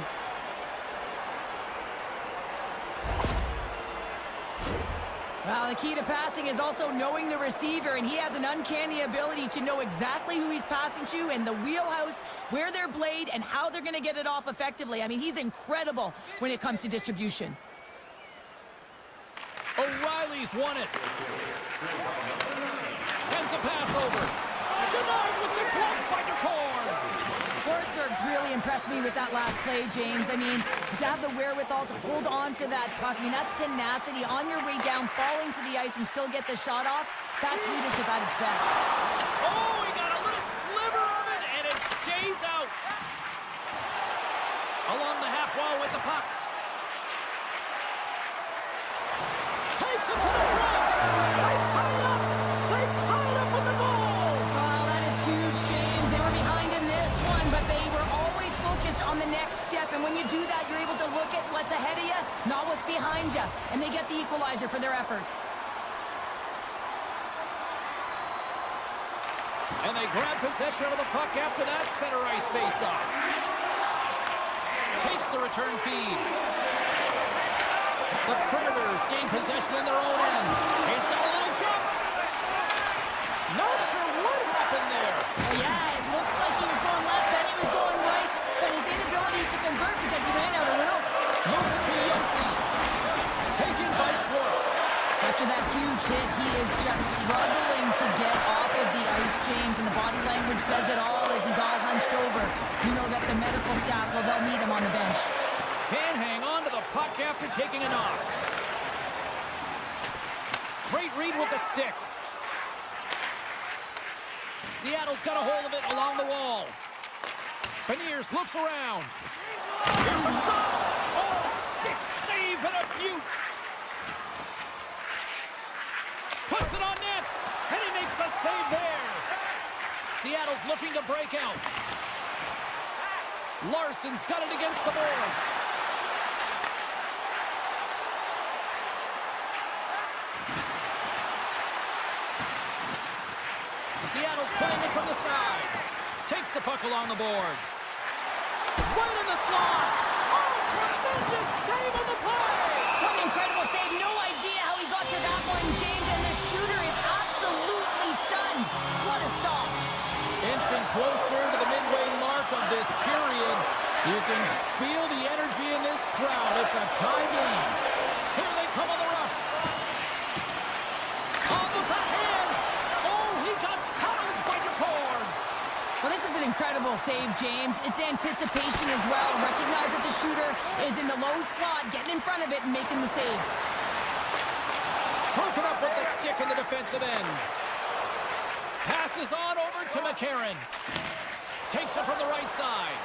Well, the key to passing is also knowing the receiver, and he has an uncanny ability to know exactly who he's passing to and the wheelhouse, where they're played, and how they're going to get it off effectively. I mean, he's incredible when it comes to distribution. O'Reilly's won it. Sends a pass over. Denied with the glove by DeCorn. Forsberg's really impressed me with that last play, James. I mean, to have the wherewithal to hold on to that puck, I mean, that's tenacity. On your way down, falling to the ice and still get the shot off, that's leadership at its best. Oh, he got a little sliver of it, and it stays out. Along the half wall with the puck. Takes it to the front. They tie it up. They tie it up with the goal. Well, that is huge, James. They were behind in this one, but they were always focused on the next step. And when you do that, you're able to look at what's ahead of you, not what's behind you. And they get the equalizer for their efforts. And they grab possession of the puck after that center ice face-off. Takes the return feed. The Predators gain possession in their own end. He's got a little jump. Not sure what happened there. Well, yeah, it looks like he was going left, then he was going right, but his inability to convert because he ran out a little. Moves it to Yossi. Taken by Schwartz. After that huge hit, he is just struggling to get off of the ice, James, and the body language says it all as he's all hunched over. You know that the medical staff, well, they'll need him on the bench. Can't hang on to the puck after taking a knock. Great read with the stick. Seattle's got a hold of it along the wall. Beniers looks around. Here's a shot. Oh, stick save and a beaut. Puts it on net, and he makes a save there. Seattle's looking to break out. Larson's got it against the boards. Seattle's playing it from the side. Takes the puck along the boards. Right in the slot. Oh, tremendous save on the play. What an incredible save. No idea how he got to that one, James, and the shooter is absolutely stunned. What a stop. Inching closer to the midway mark of this period. You can feel the energy in this crowd. It's a tie game. Here they come on the rush. On the backhand. Oh, he got pounded by DeCorn. Well, this is an incredible save, James. It's anticipation as well. Recognize that the shooter is in the low slot, getting in front of it and making the save. Broken up with the stick in the defensive end. Passes on over to McCarron. Takes it from the right side.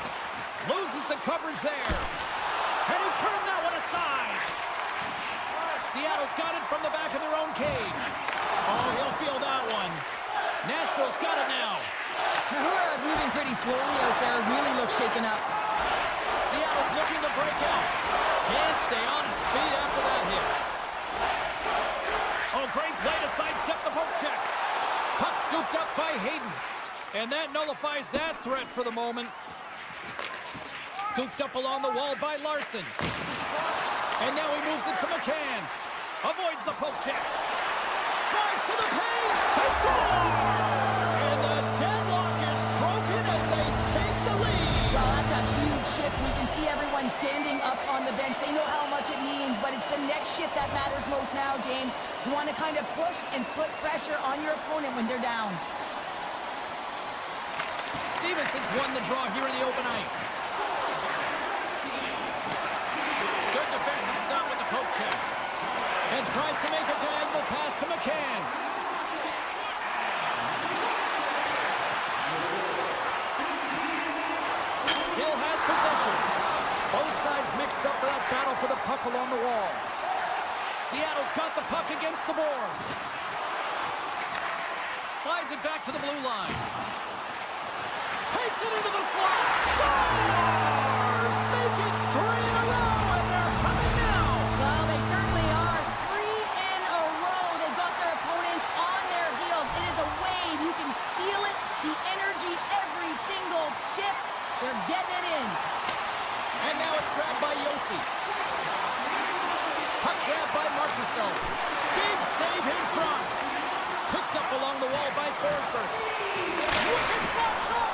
Loses the coverage there. And he turned that one aside. Seattle's got it from the back of their own cage. Oh, he'll feel that one. Nashville's got it now. Kahura's moving pretty slowly out there. Really looks shaken up. Seattle's looking to break out. Can't stay on his feet after that hit. Oh, great play to sidestep the poke check. Puck scooped up by Hayden. And that nullifies that threat for the moment. Scooped up along the wall by Larson. And now he moves it to McCann. Avoids the poke check. Tries to the page. They score! And the deadlock is broken as they take the lead. Well, that's a huge shift. We can see everyone standing up on the bench. They know how much it means, but it's the next shift that matters most now, James. You want to kind of push and put pressure on your opponent when they're down. Stevenson's won the draw here in the open ice. Good defensive stop with the poke check. And tries to make a diagonal pass to McCann. Still has possession. Both sides mixed up for that battle for the puck along the wall. Seattle's got the puck against the boards. Slides it back to the blue line. Takes it into the slot. Stars make it 3 in a row, and they're coming now. Well, they certainly are. 3 in a row. They've got their opponents on their heels. It is a wave. You can feel it. The energy every single shift. They're getting it in. And Puck grab by Marchessault. Big save in front. Picked up along the wall by Forsberg. Wicked slap shot.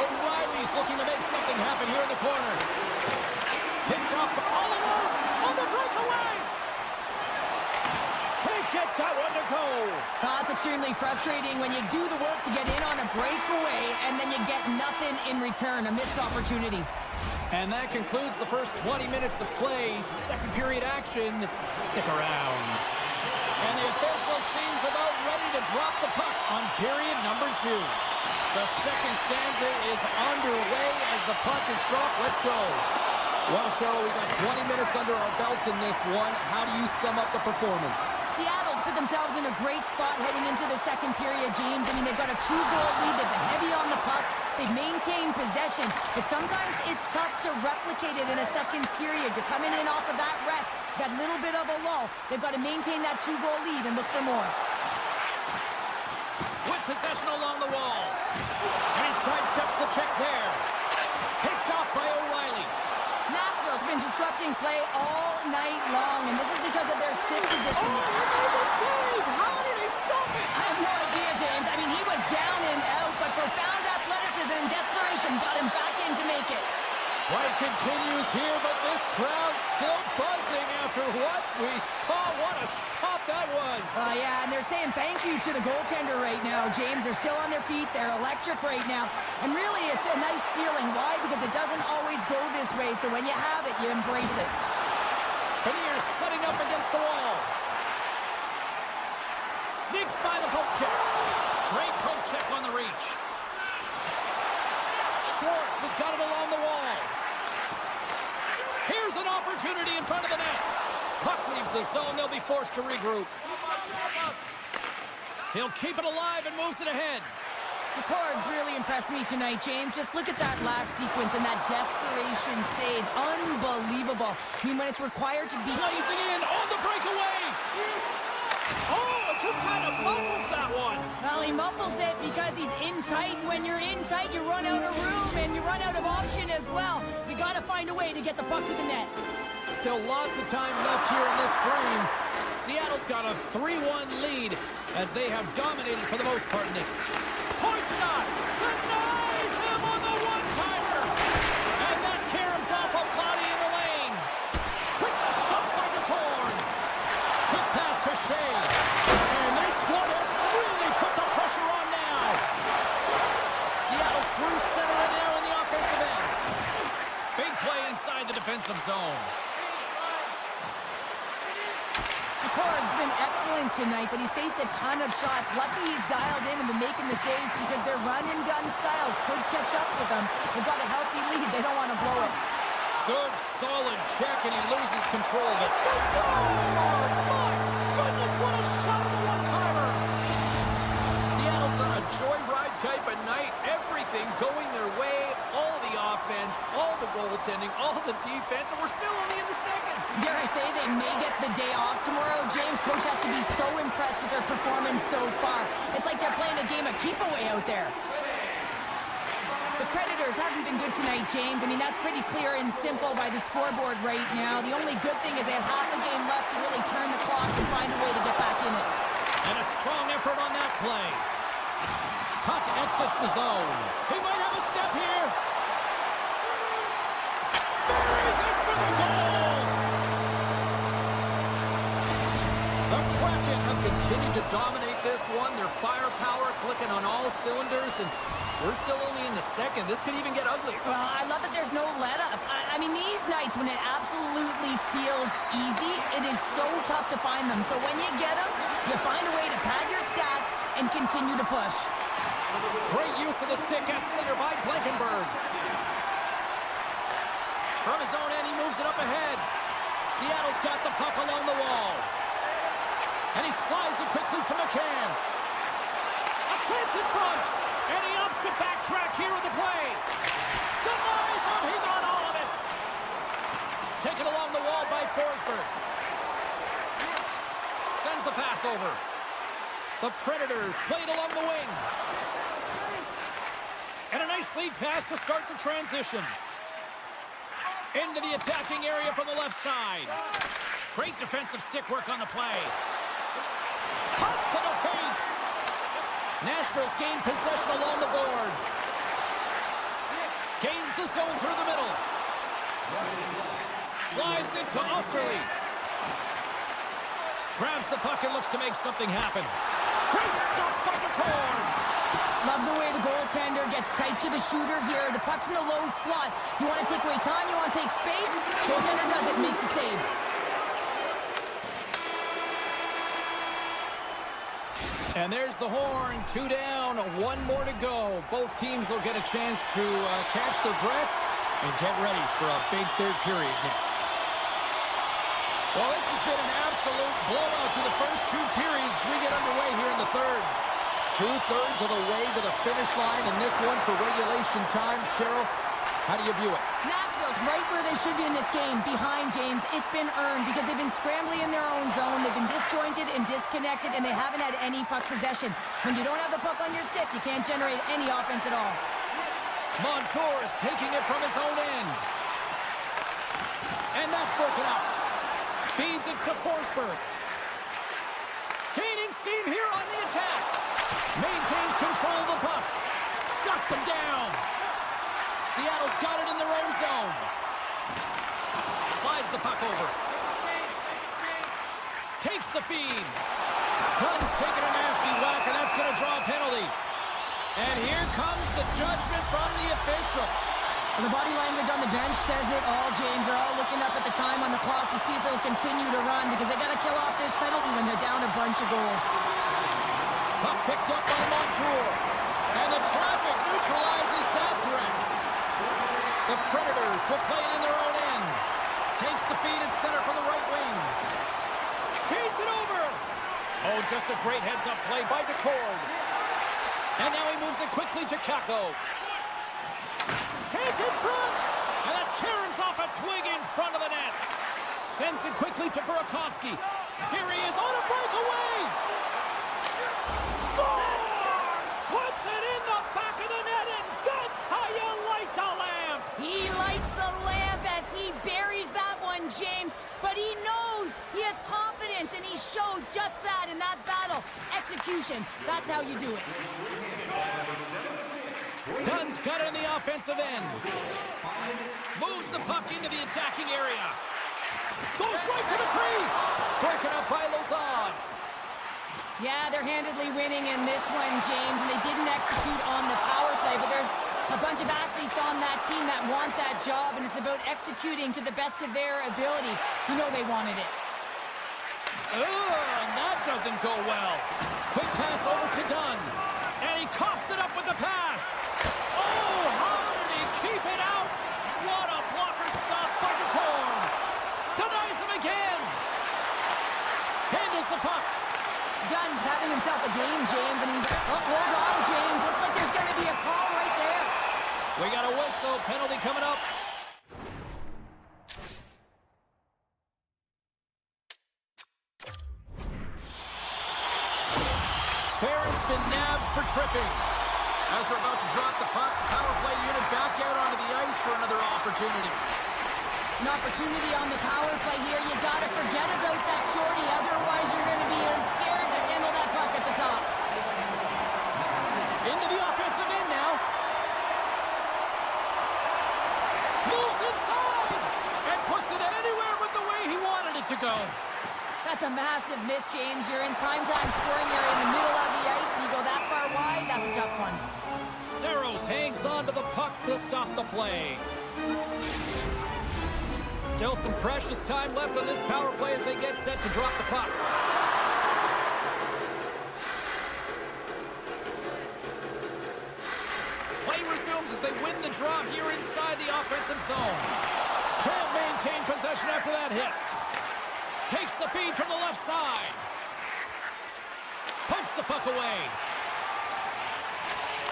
O'Reilly's looking to make something happen here in the corner. Picked up all alone on the breakaway. Can't get that one to go. Oh, it's extremely frustrating when you do the work to get in on a breakaway and then you get nothing in return, a missed opportunity. And that concludes the first 20 minutes of play. Second period action. Stick around. And the official seems about ready to drop the puck on period number 2. The second stanza is underway as the puck is dropped. Let's go. Well, Cheryl, we got 20 minutes under our belts in this one. How do you sum up the performance? Seattle's put themselves in a great spot heading into the second period, James. I mean, they've got a 2-goal lead. They've been heavy on the puck. They've maintained possession. But sometimes it's tough to replicate it in a second period. You're coming in off of that rest, that little bit of a lull. They've got to maintain that 2-goal lead and look for more. With possession along the wall. And he sidesteps the check there. Picked off by O'Reilly. Nashville's been disrupting play all night long, and this is because of their stiff position. Oh, he made the save! How did he stop it? I have no idea, James. I mean, he was down and out, but profound athleticism and desperation got him back in to make it. Play continues here, but this crowd still buzzing after what we saw. What a stop that was. Yeah, and they're saying thank you to the goaltender right now, James. They're still on their feet. They're electric right now. And really, it's a nice feeling. Why? Because it doesn't always go this way, so when you have it, you embrace it. Beniers setting up against the wall. Sneaks by the poke check. Great poke check on the reach. Schwartz has got it along the wall. Here's an opportunity in front of the net. Puck leaves the zone. They'll be forced to regroup. He'll keep it alive and moves it ahead. The Cards really impressed me tonight, James. Just look at that last sequence and that desperation save. Unbelievable. I mean, when it's required to be... Blazing in on the breakaway. Oh, it just kind of muffles that one. Well, he muffles it because he's in tight. When you're in tight, you run out of room and you run out of option as well. You got to find a way to get the puck to the net. Still lots of time left here in this frame. Seattle's got a 3-1 lead as they have dominated for the most part in this. Point shot! Denies him on the one-timer! And that caroms off a body in the lane. Quick stop by McCorn. Quick pass to Shea. And this squad has really put the pressure on now. Seattle's through center and now in the offensive end. Big play inside the defensive zone. McCord's been excellent tonight, but he's faced a ton of shots. Lucky he's dialed in and been making the saves because their run-and-gun style could catch up with them. They've got a healthy lead. They don't want to blow it. Good, solid check, and he loses control of it. Oh, my goodness, what a shot of the one-timer. Seattle's on a joyride type of night. Everything going their way. All the offense, all the goaltending, all the defense, and we're still only in the second. Dare I say they may get the day off tomorrow, James? Coach has to be so impressed with their performance so far. It's like they're playing a game of keep-away out there. The Predators haven't been good tonight, James. I mean, that's pretty clear and simple by the scoreboard right now. The only good thing is they have half a game left to really turn the clock and find a way to get back in it. And a strong effort on that play. Puck exits the zone. He might have a step here. Buries it for the goal. The Kraken have continued to dominate this one. Their firepower clicking on all cylinders, and we're still only in the second. This could even get ugly. Well, I love that there's no let-up. I mean, these nights when it absolutely feels easy, it is so tough to find them. So when you get them, you find a way to pad your stats and continue to push. Great use of the stick at center by Blankenberg. From his own end, he moves it up ahead. Seattle's got the puck along the wall. And he slides it quickly to McCann. A chance in front. And he opts to backtrack here with the play. Denies him. He got all of it. Taken along the wall by Forsberg. Sends the pass over. The Predators played along the wing. And a nice lead pass to start the transition. Into the attacking area from the left side. Great defensive stick work on the play. Cuts to the paint. Nashville's gained possession along the boards. Gains the zone through the middle. Slides it to Osterley. Grabs the puck and looks to make something happen. Great stop by McCord. Love the way the goaltender gets tight to the shooter here. The puck's in the low slot. You want to take away time, you want to take space. Goaltender does it, makes a save. And there's the horn. 2 down, 1 more to go. Both teams will get a chance to catch their breath and get ready for a big third period next. Well, this has been an absolute blowout to the first 2 periods as we get underway here in the third. 2/3 of the way to the finish line, and this one for regulation time. Cheryl, how do you view it? Nashville's right where they should be in this game, behind James. It's been earned because they've been scrambling in their own zone. They've been disjointed and disconnected, and they haven't had any puck possession. When you don't have the puck on your stick, you can't generate any offense at all. Montour's taking it from his own end. And that's broken up. Feeds it to Forsberg. Gaining steam here on the attack. Maintains control of the puck. Shuts him down. Seattle's got it in their own zone. Slides the puck over. Takes the feed. Dunn's taking a nasty whack, and that's going to draw a penalty. And here comes the judgment from the official. And the body language on the bench says it all, James. They're all looking up at the time on the clock to see if they'll continue to run because they got to kill off this penalty when they're down a bunch of goals. Puck picked up by Montour. And the traffic neutralizes that threat. The Predators will play it in their own end. Takes the feed at center from the right wing. Feeds it over. Oh, just a great heads-up play by DeCord. And now he moves it quickly to Kakko. Chance in front. And that Karen's off a twig in front of the net. Sends it quickly to Burakovsky. Here he is on a breakaway. Scores! Puts it in the back of the net, and that's how you light the lamp. He lights the lamp as he buries that one, James. But he knows he has confidence, and he shows just that in that battle. Execution. That's how you do it. Dunn's got it in the offensive end. Moves the puck into the attacking area. Goes right to the crease. Breaking up by Lauzon. Yeah, they're handedly winning in this one, James, and they didn't execute on the power play, but there's a bunch of athletes on that team that want that job, and it's about executing to the best of their ability. You know they wanted it. And that doesn't go well. Quick pass over to Dunn. And he coughs it up with the pass. Oh, how did he keep it out? What a blocker stop by DeCord. Denies him again. Handles the puck. Dunn's having himself a game, James, and he's... Oh, hold on, James. Looks like there's going to be a call right there. We got a whistle. Penalty coming up. Barron's been nabbed for tripping. As we're about to drop the puck, the power play unit back out onto the ice for another opportunity. An opportunity on the power play here. You got to forget about that shorty. Otherwise, you're going to be scared to handle that puck at the top. Into the offensive end now. Moves inside and puts it anywhere but the way he wanted it to go. That's a massive miss, James. You're in primetime scoring area in the middle of the ice, and you go that far wide, that's a tough one. Saros hangs on to the puck to stop the play. Still some precious time left on this power play as they get set to drop the puck. Play resumes as they win the draw here inside the offensive zone. Can't maintain possession after that hit. Takes the feed from the left side. Pumps the puck away.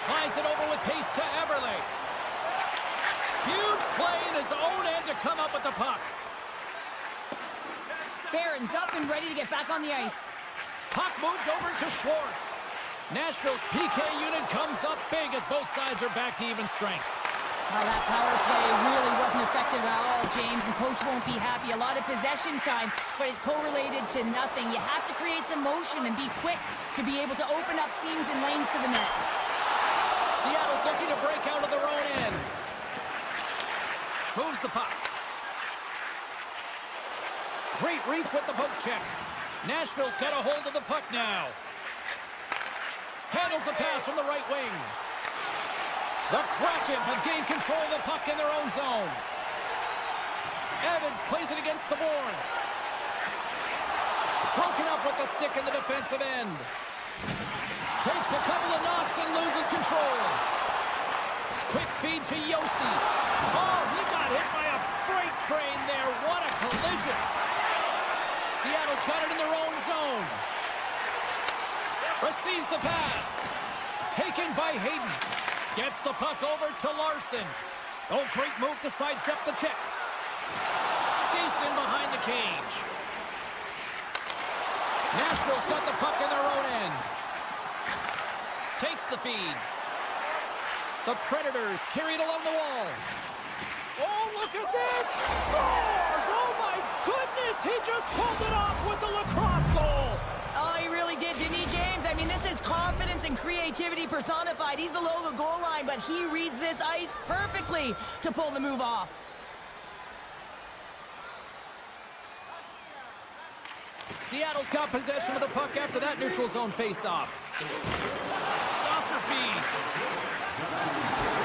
Slides it over with pace to Eberle. Huge play in his own end to come up with the puck. Barron's up and ready to get back on the ice. Puck moved over to Schwartz. Nashville's PK unit comes up big as both sides are back to even strength. That power play really wasn't effective at all, James. The coach won't be happy. A lot of possession time, but it correlated to nothing. You have to create some motion and be quick to be able to open up seams and lanes to the net. Seattle's looking to break out of their own end. Moves the puck. Great reach with the poke check. Nashville's got a hold of the puck now. Handles the pass from the right wing. The Kraken have gained control of the puck in their own zone. Evans plays it against the boards. Broken up with the stick in the defensive end. Takes a couple of knocks and loses control. Quick feed to Yossi. Oh, he got hit by a freight train there. What a collision. Seattle's got it in their own zone. Receives the pass. Taken by Hayden. Gets the puck over to Larson. Oh, great move to sidestep the check. Skates in behind the cage. Nashville's got the puck in their own end. Takes the feed. The Predators carry it along the wall. Oh, look at this! Scores! Oh, my goodness! He just pulled it off with the lacrosse goal! Oh, he really did, didn't he, James? I mean, this is confidence and creativity personified. He's below the goal line, but he reads this ice perfectly to pull the move off. Seattle's got possession of the puck after that neutral zone face-off. Saucer feed.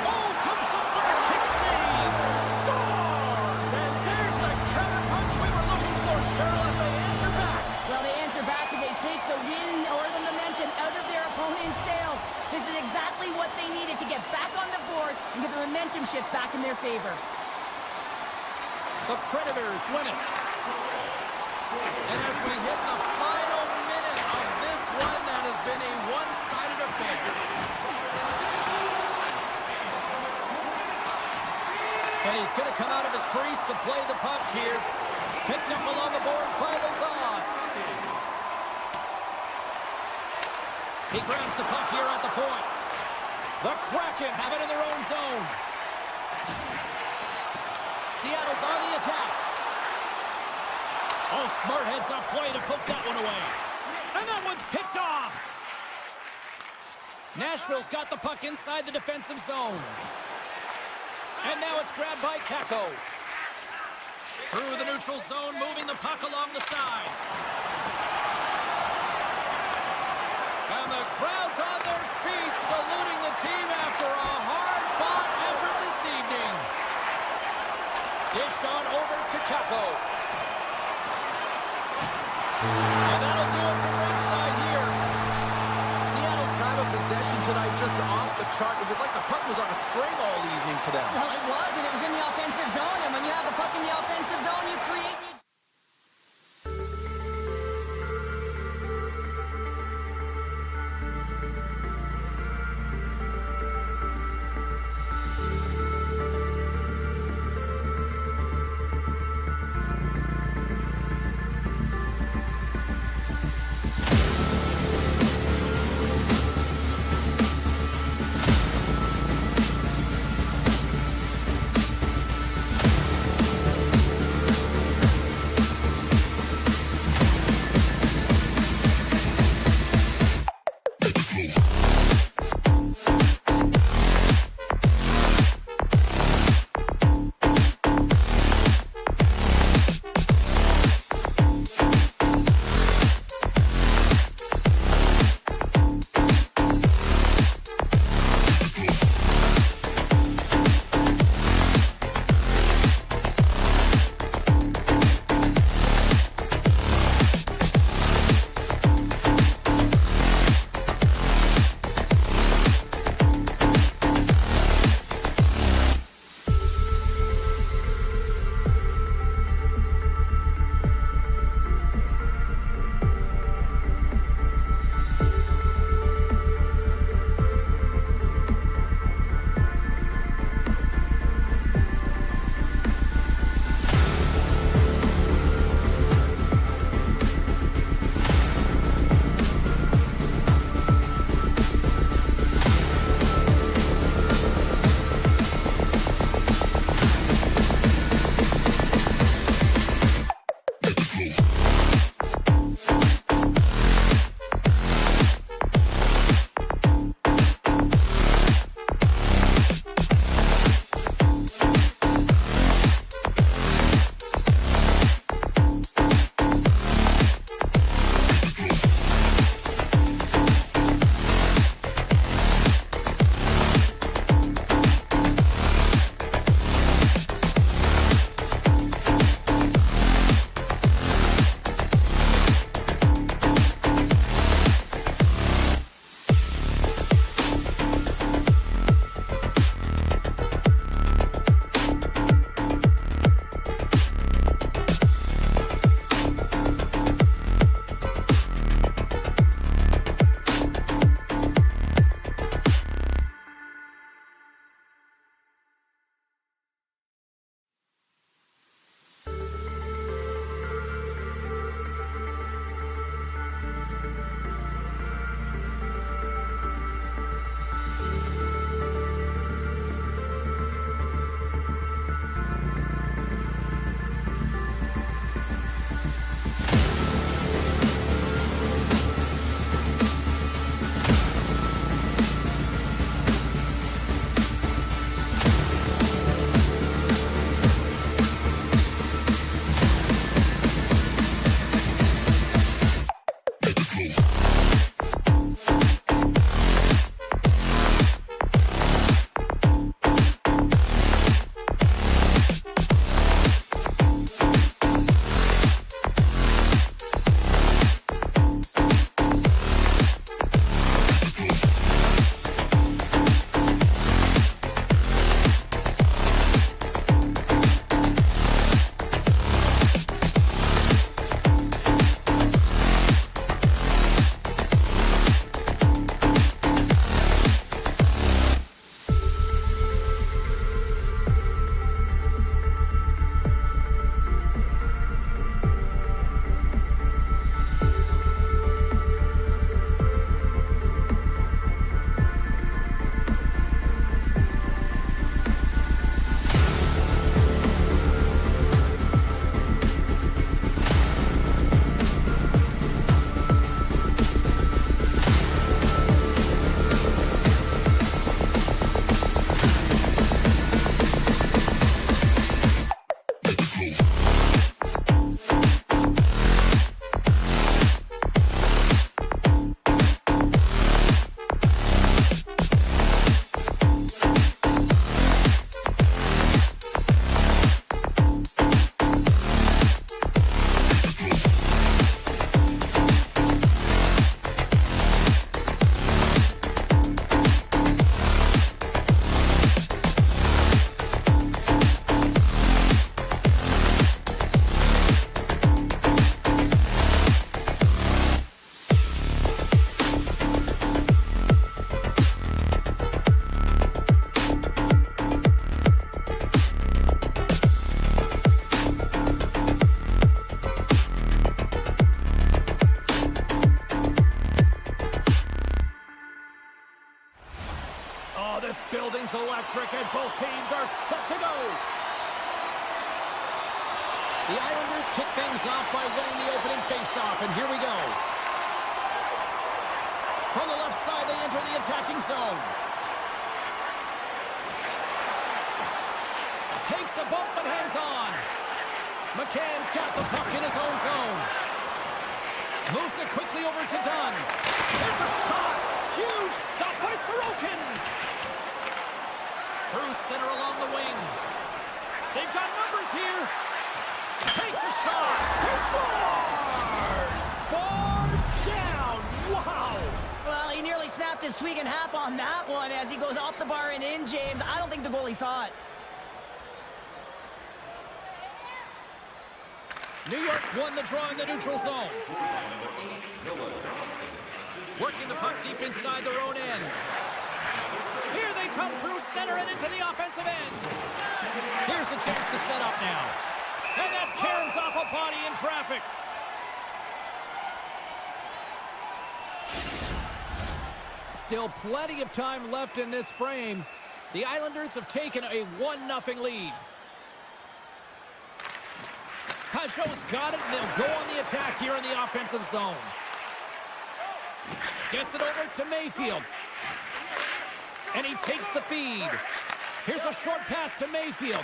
Oh, comes up with a kick save. Scores! And there's the counter punch we were looking for, Cheryl, as they answer back. Well, they answer back and they take the win or the momentum out of their opponent's sails. This is exactly what they needed to get back on the board and get the momentum shift back in their favor. The Predators win it. And as we hit the final minute of this one, that has been a one-sided affair. And he's going to come out of his crease to play the puck here. Picked up along the boards by Lazard. He grabs the puck here at the point. The Kraken have it in their own zone. Seattle's on the attack. Oh, smart heads-up play to poke that one away. And that one's picked off. Nashville's got the puck inside the defensive zone. And now it's grabbed by Kako. Through the neutral zone, moving the puck along the side. And the crowd's on their feet, saluting the team after a hard-fought effort this evening. Dished on over to Kako. And that'll do it from ringside here. Seattle's time of possession tonight just off the chart. It was like the puck was on a string all evening for them. Well, it was, and it was in the offensive zone. And when you have the puck in the offensive zone, you create... electric, and both teams are set to go. The Islanders kick things off by winning the opening faceoff, and here we go. From the left side, they enter the attacking zone. Takes a bump and hangs on. McCann's got the puck in his own zone. Moves it quickly over to Dunn. There's a shot. Huge stop by Sorokin. Through center along the wing. They've got numbers here. Takes a shot. He scores! Bar down. Wow. Well, he nearly snapped his twig in half on that one as he goes off the bar and in, James. I don't think the goalie saw it. New York's won the draw in the neutral zone. Working the puck deep inside their own end. Here they come through center and into the offensive end. Here's a chance to set up now. And that caroms off a body in traffic. Still plenty of time left in this frame. The Islanders have taken a 1-0 lead. Pajot's got it, and they'll go on the attack here in the offensive zone. Gets it over to Mayfield. And he takes the feed. Here's a short pass to Mayfield.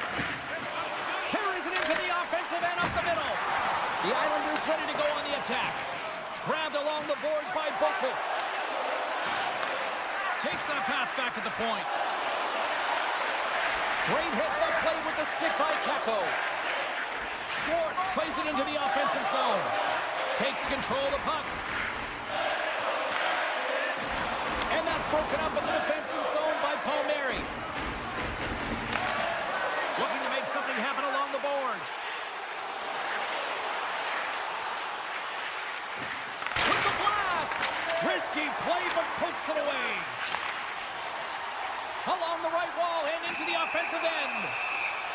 Carries it into the offensive end up the middle. The Islanders ready to go on the attack. Grabbed along the boards by Boqvist. Takes that pass back at the point. Great hits up play with the stick by Kakko. Schwartz plays it into the offensive zone. Takes control of the puck. And that's broken up in the defensive zone by Palmieri. Looking to make something happen along the boards. With the blast! Risky play, but pokes it away. Along the right wall and into the offensive end.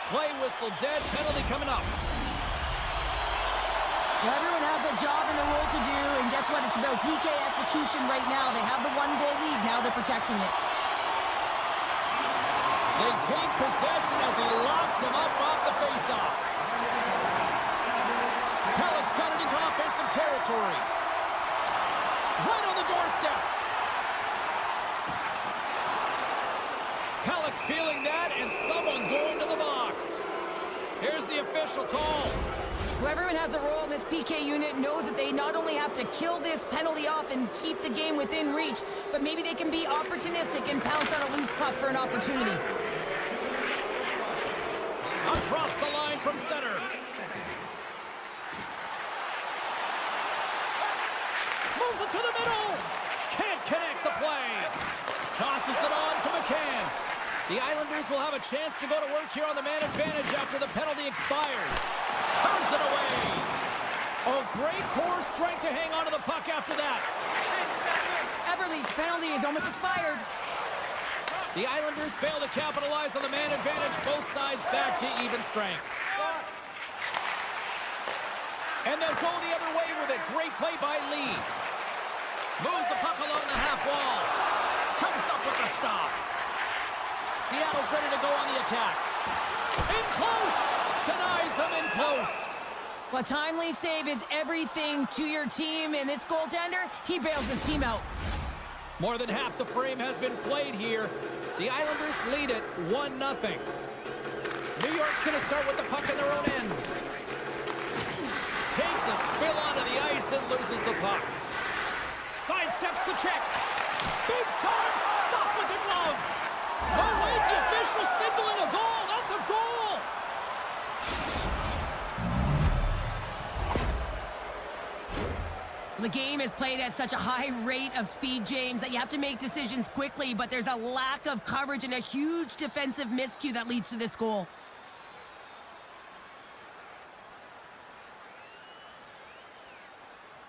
Play whistle dead, penalty coming up. Well, everyone has a job and a role to do, and guess what? It's about PK execution right now. They have the 1-goal lead. Now they're protecting it. They take possession as he locks him up off the faceoff. Pellick's got it into offensive territory. Right on the doorstep. Pellick's feeling that, and someone's going to the box. Here's the official call. Well, everyone has a role in this PK unit, knows that they not only have to kill this penalty off and keep the game within reach, but maybe they can be opportunistic and pounce on a loose puck for an opportunity. Across the line from center. Moves it to the middle. Can't connect the play. Tosses it on to McCann. The Islanders will have a chance to go to work here on the man advantage after the penalty expires. Turns it away. Oh, great core strength to hang on to the puck after that. Everly's penalty is almost expired. The Islanders fail to capitalize on the man advantage. Both sides back to even strength. And they'll go the other way with it. Great play by Lee. Moves the puck along the half wall. Comes up with the stop. Seattle's ready to go on the attack. In close! Denies them in close. Well, timely save is everything to your team, and this goaltender, he bails his team out. More than half the frame has been played here. The Islanders lead it 1-0. New York's going to start with the puck in their own end. Takes a spill onto the ice and loses the puck. Sidesteps the check. Big time stop with the glove. Oh, wait, the official signaling a goal. That's a goal. The game is played at such a high rate of speed, James, that you have to make decisions quickly, but there's a lack of coverage and a huge defensive miscue that leads to this goal.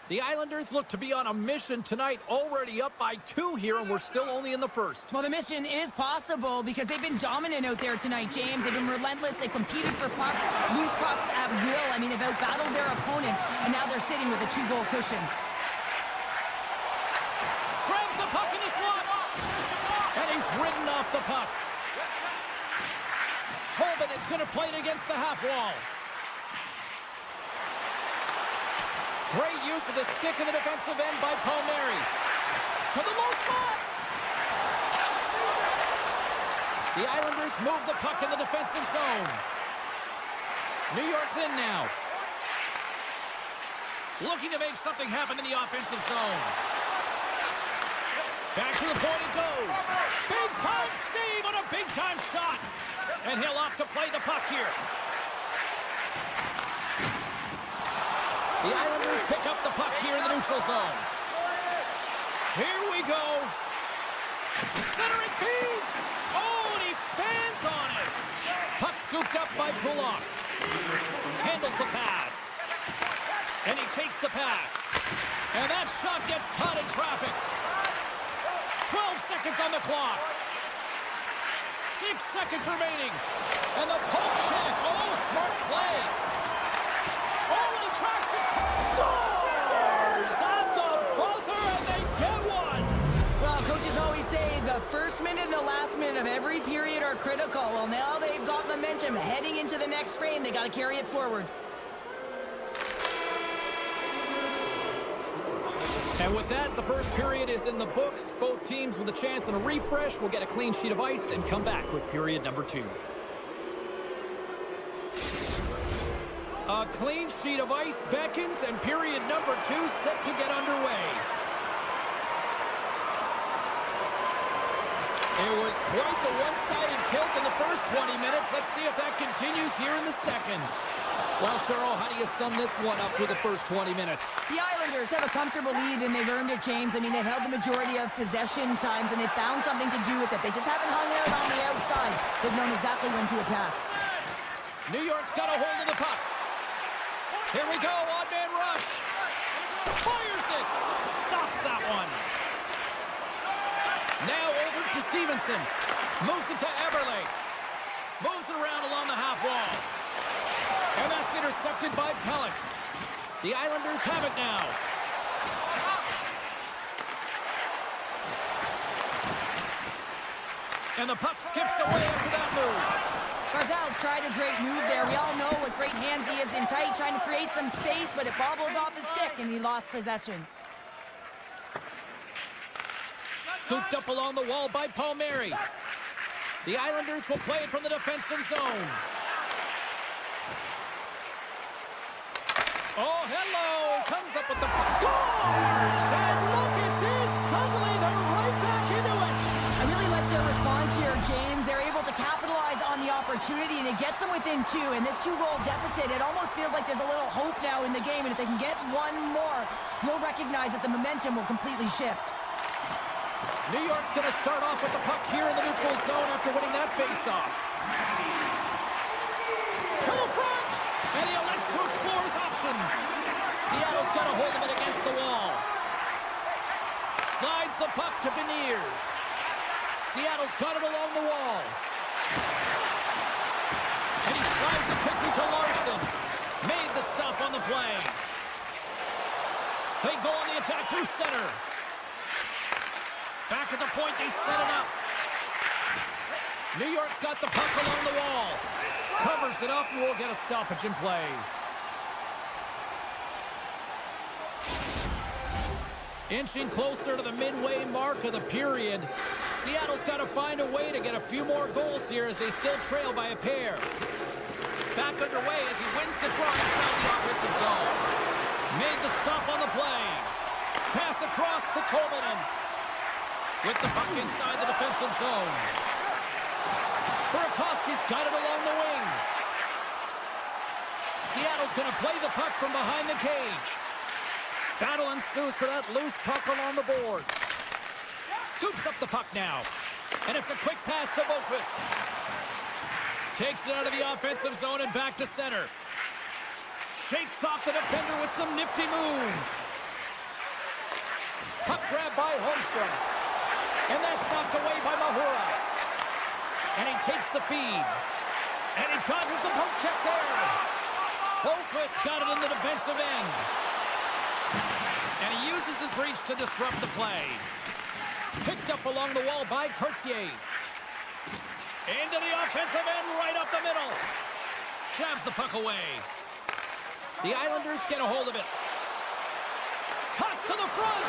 The Islanders look to be on a mission tonight, already up by 2 here, and we're still only in the first. Well, the mission is possible because they've been dominant out there tonight, James. They've been relentless. They competed for pucks, loose pucks at will. I mean, they've outbattled their opponent, and now they're sitting with a 2-goal cushion. Grabs the puck in the slot, and he's ridden off the puck. grab it. It's going to play it against the half wall. Great use of the stick in the defensive end by Palmieri. To the low spot. The Islanders move the puck in the defensive zone. New York's in now. Looking to make something happen in the offensive zone. Back to the point it goes. Big time save on a big time shot. And he'll opt to play the puck here. The Islanders pick up the puck here in the neutral zone. Here we go. Centering feed. Oh, and he fans on it. Puck scooped up by Pullock. Handles the pass. And he takes the pass. And that shot gets caught in traffic. 12 seconds on the clock. 6 seconds remaining. And the poke check. Oh, smart play. Oh, and he tracks it. Scores at the buzzer, and they get one. Well, coaches always say the first minute and the last minute of every period are critical. Well, now they've got momentum heading into the next frame. They got to carry it forward. And with that, the first period is in the books. Both teams with a chance and a refresh will get a clean sheet of ice and come back with period number 2. A clean sheet of ice beckons, and period number 2 set to get underway. It was quite the one-sided tilt in the first 20 minutes. Let's see if that continues here in the second. Well, Cheryl, how do you sum this one up through the first 20 minutes? The Islanders have a comfortable lead, and they've earned it, James. I mean, they've held the majority of possession times, and they've found something to do with it. They just haven't hung out on the outside. They've known exactly when to attack. New York's got a hold of the puck. Here we go, odd-man rush. Fires it. Stops that one. Now over to Stevenson. Moves it to Eberle. Moves it around along the half wall. And that's intercepted by Pellick. The Islanders have it now. And the puck skips away after that move. Barzal's tried a great move there. We all know what great hands he is in tight, trying to create some space, but it bobbles off his stick, and he lost possession. Scooped up along the wall by Palmieri. The Islanders will play it from the defensive zone. Oh, hello! Comes up with the scores! And look at this! Suddenly they're right back into it! I really like their response here, James. They're able to capitalize on the opportunity, and it gets them within 2. And this 2-goal deficit, it almost feels like there's a little hope now in the game. And if they can get one more, you'll recognize that the momentum will completely shift. New York's going to start off with the puck here in the neutral zone after winning that faceoff. To the front! And he elects to explore his options. Seattle's got a hold of it against the wall. Slides the puck to Beniers. Seattle's got it along the wall. And he slides it quickly to Larson. Made the stop on the play. They go on the attack through center. Back at the point, they set it up. New York's got the puck along the wall. Covers it up, and we'll get a stoppage in play. Inching closer to the midway mark of the period. Seattle's got to find a way to get a few more goals here as they still trail by a pair. Back underway as he wins the draw inside the offensive zone. Made the stop on the play. Pass across to Tolvanen. With the puck inside the defensive zone. Burakovsky's got it along the wing. Seattle's going to play the puck from behind the cage. Battle ensues for that loose puck along the boards. Scoops up the puck now. And it's a quick pass to Boqvist. Takes it out of the offensive zone and back to center. Shakes off the defender with some nifty moves. Puck grab by Holmstrom. And that's knocked away by Mahura. And he takes the feed. And he dodges the poke check there. Boqvist got it in the defensive end. And he uses his reach to disrupt the play. Picked up along the wall by Cartier. Into the offensive end, right up the middle. Jabs the puck away. The Islanders get a hold of it. Cuts to the front.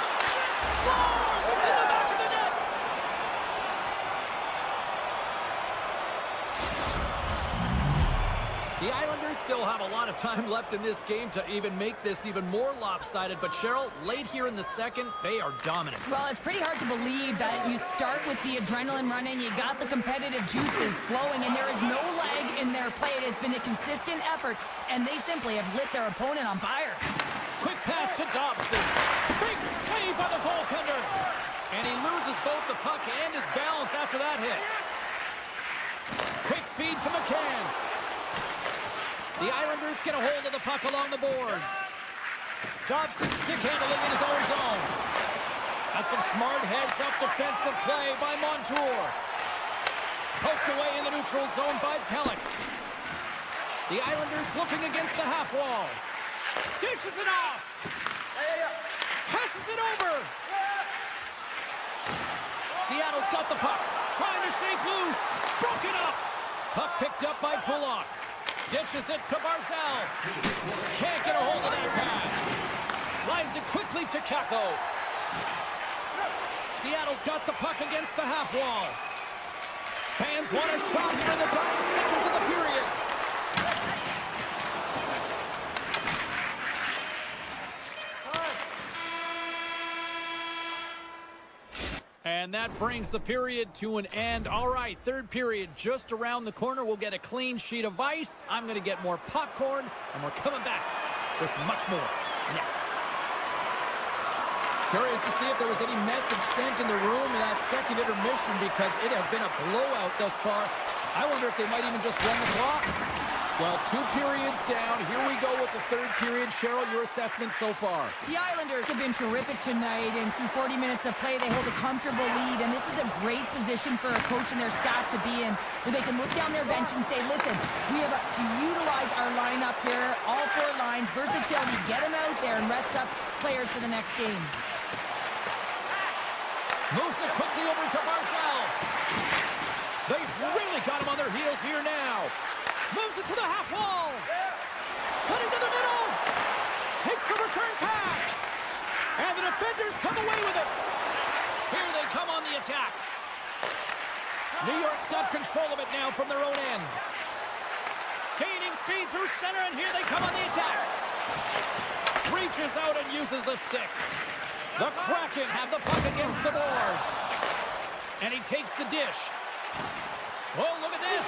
Scores! It's in the back of the net. The Islanders still have a lot of time left in this game to even make this even more lopsided. But, Cheryl, late here in the second, they are dominant. Well, it's pretty hard to believe that you start with the adrenaline running, you got the competitive juices flowing, and there is no lag in their play. It has been a consistent effort, and they simply have lit their opponent on fire. Quick pass to Dobson. Big save by the goaltender. And he loses both the puck and his balance after that hit. Quick feed to McCann. The Islanders get a hold of the puck along the boards. Dobson stick handling in his own zone. That's some smart heads-up defensive play by Montour. Poked away in the neutral zone by Pelech. The Islanders looking against the half wall. Dishes it off. Passes it over. Seattle's got the puck. Trying to shake loose. Broken up. Puck picked up by Pullock. Dishes it to Barzal. Can't get a hold of that pass. Slides it quickly to Kako. Seattle's got the puck against the half wall. Fans want a shot here in the dying seconds of the period. And that brings the period to an end. All right, third period just around the corner. We'll get a clean sheet of ice. I'm going to get more popcorn, and we're coming back with much more next. Curious to see if there was any message sent in the room in that second intermission, because it has been a blowout thus far. I wonder if they might even just run the clock. Well, 2 periods down. Here we go with the third period. Cheryl, your assessment so far? The Islanders have been terrific tonight, and through 40 minutes of play, they hold a comfortable lead, and this is a great position for a coach and their staff to be in, where they can look down their bench and say, listen, we have to utilize our lineup here, all 4 lines, versatility, get them out there and rest up players for the next game. Moves it quickly over to Barzal. They've really got him on their heels here now. Moves it to the half wall. Cutting to the middle. Takes the return pass. And the defenders come away with it. Here they come on the attack. New York's got control of it now from their own end. Gaining speed through center, and here they come on the attack. Reaches out and uses the stick. The Kraken have the puck against the boards. And he takes the dish. Oh, look at this.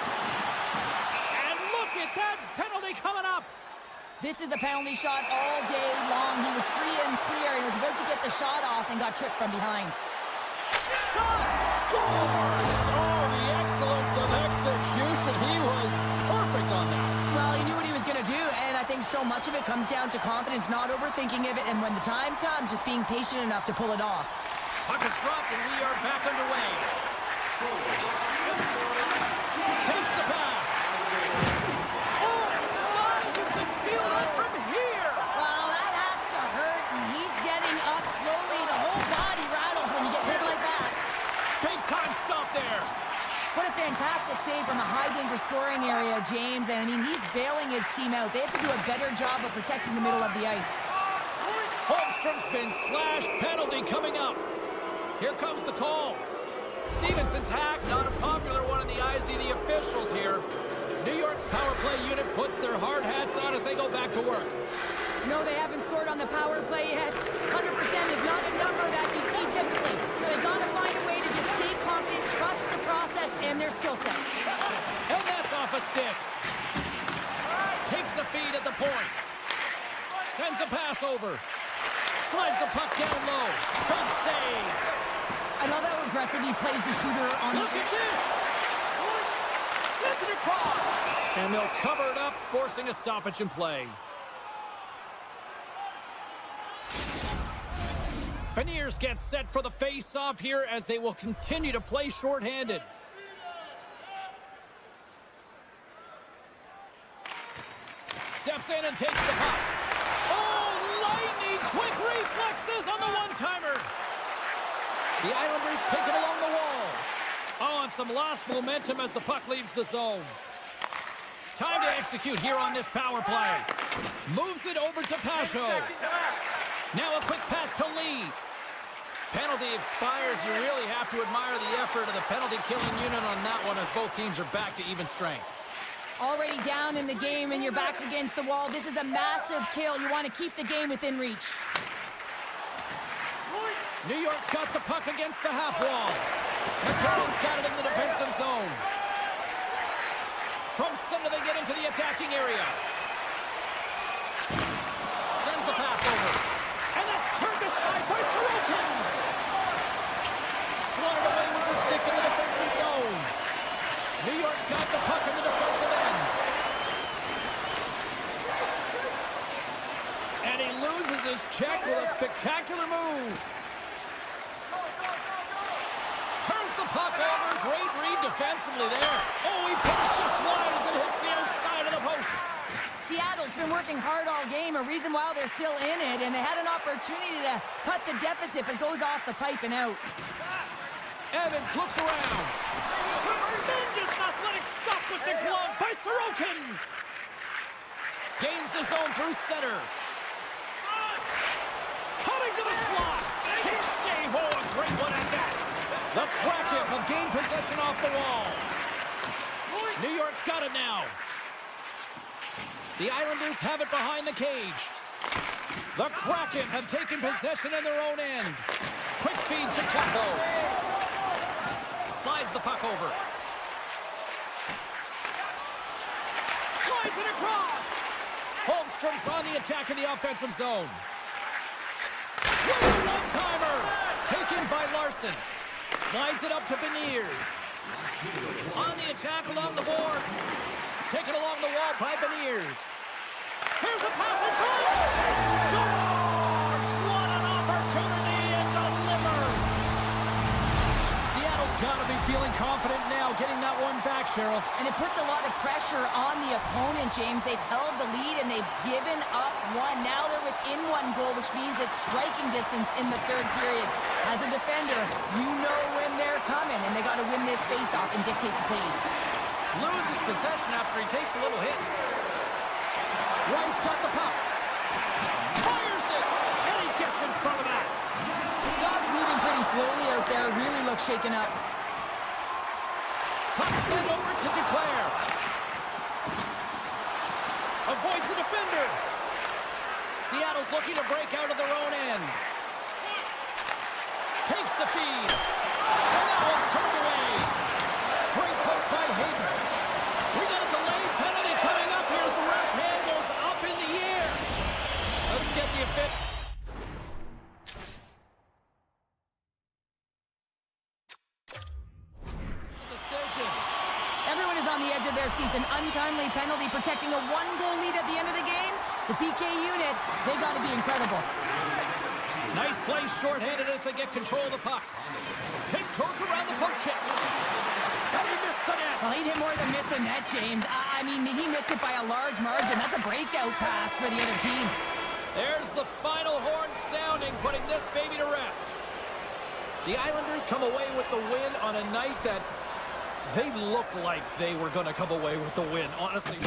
And look at that penalty coming up. This is a penalty shot all day long. He was free and clear. He was about to get the shot off and got tripped from behind. Shot! Scores! Oh, the excellence of execution. He was perfect on that. Well, he knew what he was going to do, and I think so much of it comes down to confidence, not overthinking of it, and when the time comes, just being patient enough to pull it off. Puck is dropped, and we are back underway. Takes the pass. Oh, my! You can feel that from here. Well, that has to hurt, and he's getting up slowly. The whole body rattles when you get hit like that. Big time stop there. What a fantastic save from a high-danger scoring area, James. And, I mean, he's bailing his team out. They have to do a better job of protecting the middle of the ice. Holmstrom's been slashed. Penalty coming up. Here comes the call. Stevenson's hack, not a popular one in the eyes of the officials here. New York's power play unit puts their hard hats on as they go back to work. No, they haven't scored on the power play yet. 100% is not a number that you see typically. So they've got to find a way to just stay confident, trust the process and their skill sets. And that's off a stick. Takes the feed at the point. Sends a pass over. Slides the puck down low. Big save. I love how aggressive he plays the shooter on Look at this. Sends it across. And they'll cover it up, forcing a stoppage in play. Beniers gets set for the face-off here as they will continue to play shorthanded. Steps in and takes the puck. Oh, lightning quick reflexes on the one-timer. The Islanders take it along the wall. Oh, and some lost momentum as the puck leaves the zone. Time to execute here on this power play. Moves it over to Pasho. Now a quick pass to Lee. Penalty expires. You really have to admire the effort of the penalty-killing unit on that one as both teams are back to even strength. Already down in the game and your back's against the wall. This is a massive kill. You want to keep the game within reach. New York's got the puck against the half wall. McCarron's got it in the defensive zone. From center, they get into the attacking area. Sends the pass over. And that's turned aside by Sorokin. Swatted away with the stick in the defensive zone. New York's got the puck in the defensive end. And he loses his check with a spectacular move. Turns the puck over. Great read defensively there. Oh, he put it just wide as it hits the outside of the post. Seattle's been working hard all game, a reason why they're still in it, and they had an opportunity to cut the deficit, but goes off the pipe and out. Evans looks around. Tremendous athletic stop with the glove by Sorokin. Gains the zone through center. Coming to the slot. Kick save. Oh, a great one at that. The Kraken have gained possession off the wall. New York's got it now. The Islanders have it behind the cage. The Kraken have taken possession in their own end. Quick feed to Capo. Slides the puck over. Slides it across. Holmstrom's on the attack in the offensive zone. With a one-timer. Taken by Larson. Slides it up to Beniers. On the attack along the boards. Taken along the wall by Beniers. Here's a pass in front. Scores! What an opportunity and delivers. Seattle's got to be feeling confident now, getting that one back, Cheryl. And it puts a lot of pressure on the opponent, James. They've held the lead and they've given up one. Now they're within one goal, which means it's striking distance in the third period. As a defender, you know when they're coming, and they got to win this faceoff and dictate the pace. Loses possession after he takes a little hit. Wright's got the puck. Fires it, and he gets in front of that. The Dogs moving pretty slowly out there, really look shaken up. Puck sent over to Declare. Avoids the defender. Seattle's looking to break out of their own end. Takes the feed. And that one's turned away. Great poke by Hayden. We got a delayed penalty coming up here as the ref's hand goes up in the air. Let's get the effect. Decision. Everyone is on the edge of their seats. An untimely penalty protecting a one-goal lead at the end of the game. The PK unit, they got to be incredible. Nice play shorthanded as they get control of the puck. Tiptoes around the poke check. And he missed the net. Well, he hit more than missed the net, James. I mean, he missed it by a large margin. That's a breakout pass for the other team. There's the final horn sounding, putting this baby to rest. The Islanders come away with the win on a night that they look like they were going to come away with the win, honestly.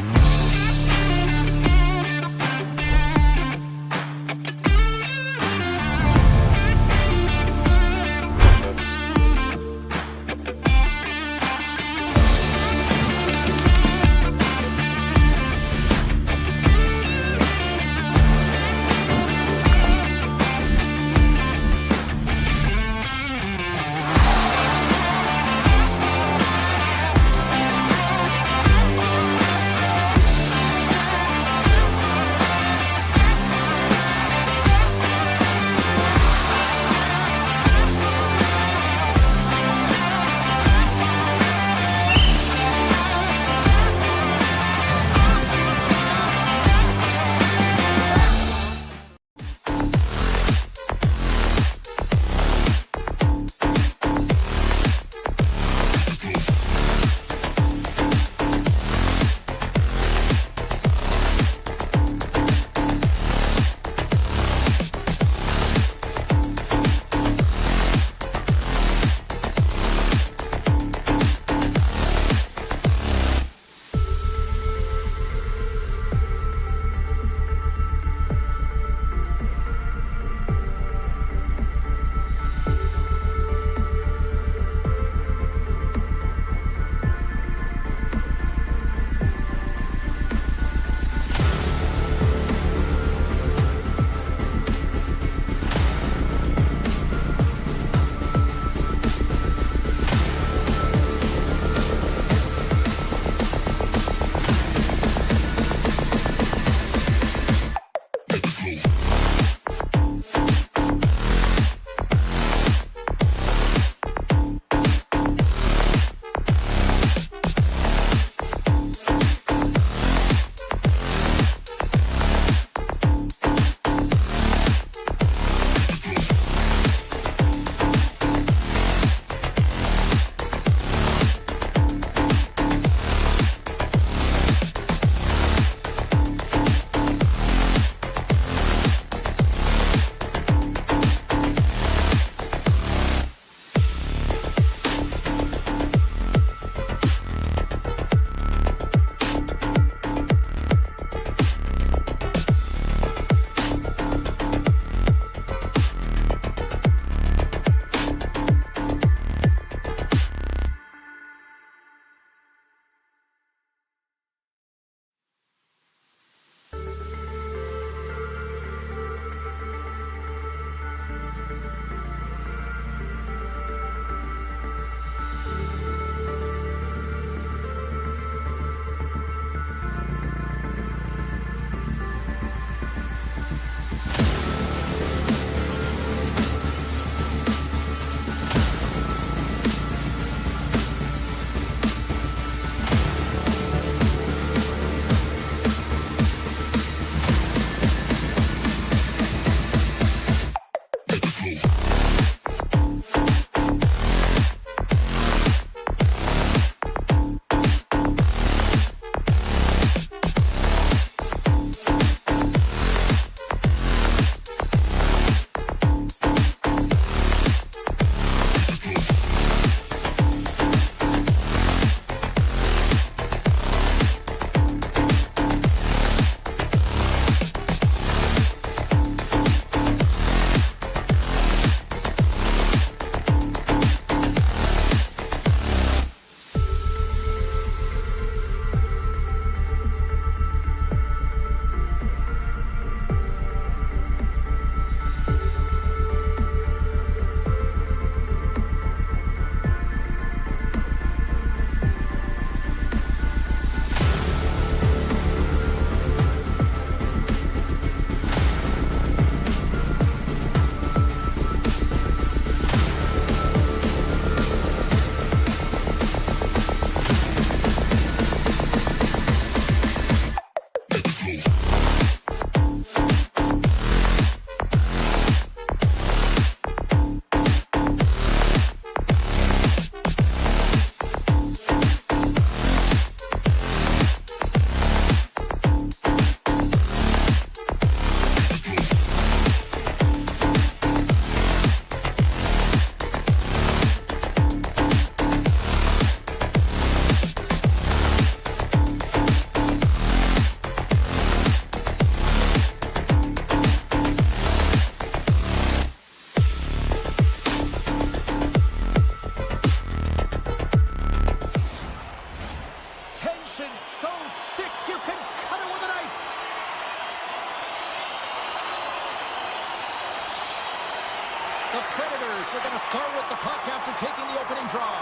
The Predators are going to start with the puck after taking the opening draw.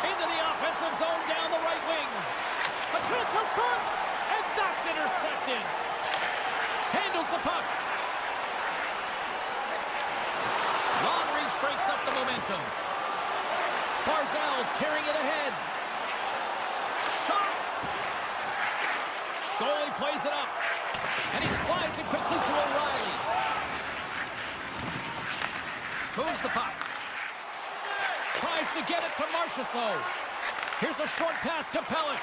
Into the offensive zone down the right wing. A chance up front, and that's intercepted. Handles the puck. Long reach breaks up the momentum. Barzal's carrying it ahead. Shot. Goalie plays it up. And he slides it quickly to O'Reilly. Moves the puck. Tries to get it to Marchessault. Here's a short pass to Pelech.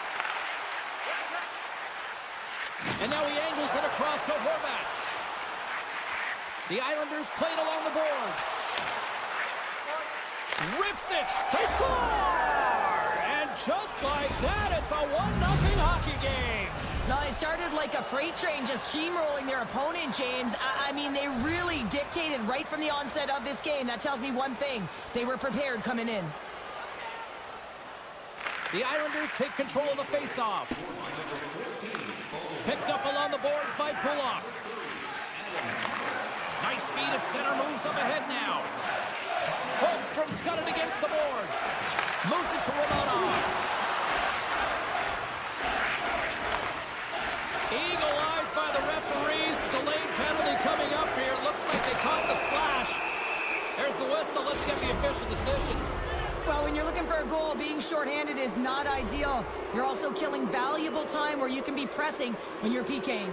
And now he angles it across to Horvat. The Islanders played along the boards. Rips it. They score! And just like that, it's a 1-0 hockey game. No, they started like a freight train, just steamrolling their opponent, James. I mean, they really dictated right from the onset of this game. That tells me one thing. They were prepared coming in. The Islanders take control of the faceoff. Picked up along the boards by Pulock. Nice feed at center, moves up ahead now. Holmstrom's got it against the boards. Moves it to Romanov. Eagle eyes by the referees. Delayed penalty coming up here. Looks like they caught the slash. There's the whistle. Let's get the official decision. Well, when you're looking for a goal, being shorthanded is not ideal. You're also killing valuable time where you can be pressing when you're PKing.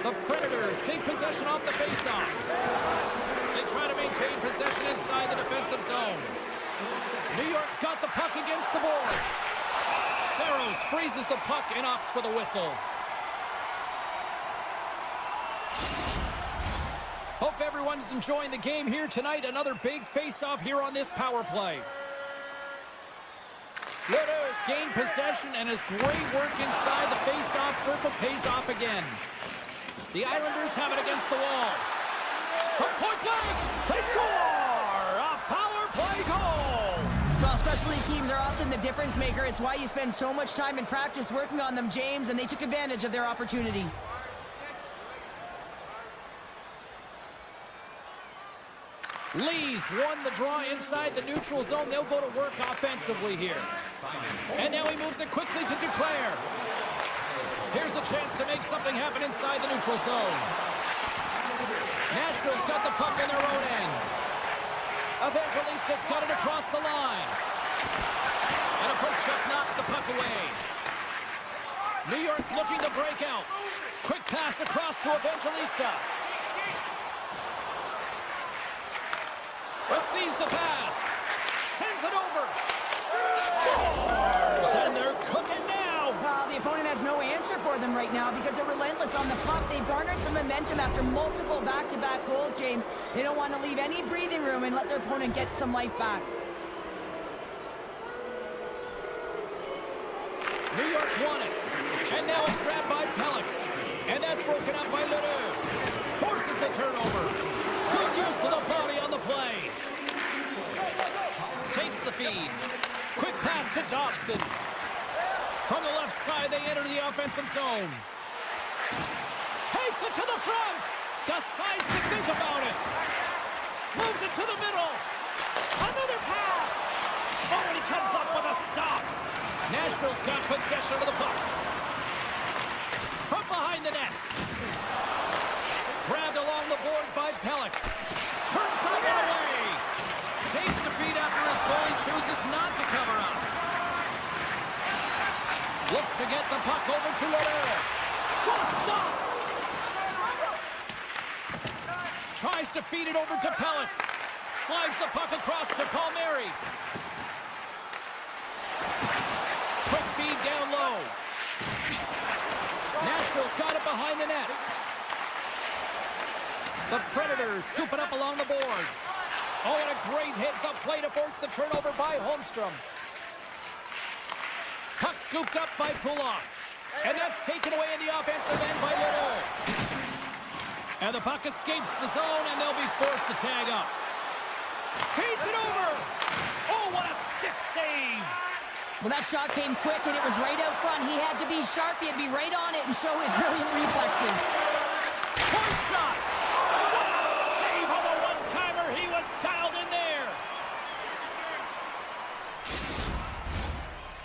The Predators take possession off the faceoff. They try to maintain possession inside the defensive zone. New York's got the puck against the boards. Saros freezes the puck and opts for the whistle. Hope everyone's enjoying the game here tonight. Another big face-off here on this power play. Ledoux gained possession, and his great work inside the face-off circle pays off again. The Islanders have it against the wall. From point blank, they score! A power play goal! Well, specialty teams are often the difference maker. It's why you spend so much time in practice working on them, James, and they took advantage of their opportunity. Lee's won the draw inside the neutral zone. They'll go to work offensively here. And now he moves it quickly to Duclair. Here's a chance to make something happen inside the neutral zone. Nashville's got the puck in their own end. Evangelista's got it across the line. And a poke check knocks the puck away. New York's looking to break out. Quick pass across to Evangelista. Receives the pass. Sends it over. Scores! And they're cooking now. Well, the opponent has no answer for them right now because they're relentless on the puck. They've garnered some momentum after multiple back-to-back goals, James. They don't want to leave any breathing room and let their opponent get some life back. New York's won it. And now it's grabbed by Pelech. And that's broken up by Ledoux. Forces the turnover. Good use of the body on the play. Takes the feed. Quick pass to Dobson. From the left side, they enter the offensive zone. Takes it to the front. Decides to think about it. Moves it to the middle. Another pass. Oh, and he comes up with a stop. Nashville's got possession of the puck. From behind the net. Grabbed along the boards by Pelech. Turns that one away. Takes the feed after his goalie chooses not to cover up. Looks to get the puck over to Ledoux. What a stop! Tries to feed it over to Pelech. Slides the puck across to Palmieri. Quick feed down low. Nashville's got it behind the net. The Predators scoop it up along the boards. Oh, and a great hits-up play to force the turnover by Holmstrom. Puck scooped up by Pulock. And that's taken away in the offensive end by Ledoux. And the puck escapes the zone, and they'll be forced to tag up. Feeds it over. Oh, what a stick save. Well, that shot came quick, and it was right out front. He had to be sharp. He had to be right on it and show his brilliant reflexes. Point shot. Oh, what a save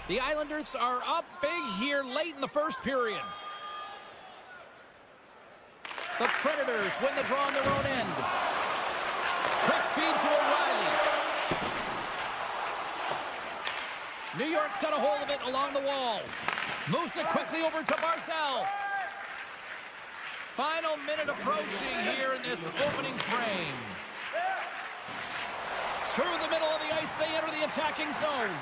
The Islanders are up big here late in the first period. The Predators win the draw on their own end. Quick feed to O'Reilly. New York's got a hold of it along the wall. Moves it quickly over to Barzal. Final minute approaching here in this opening frame. Through the middle of the ice, they enter the attacking zone.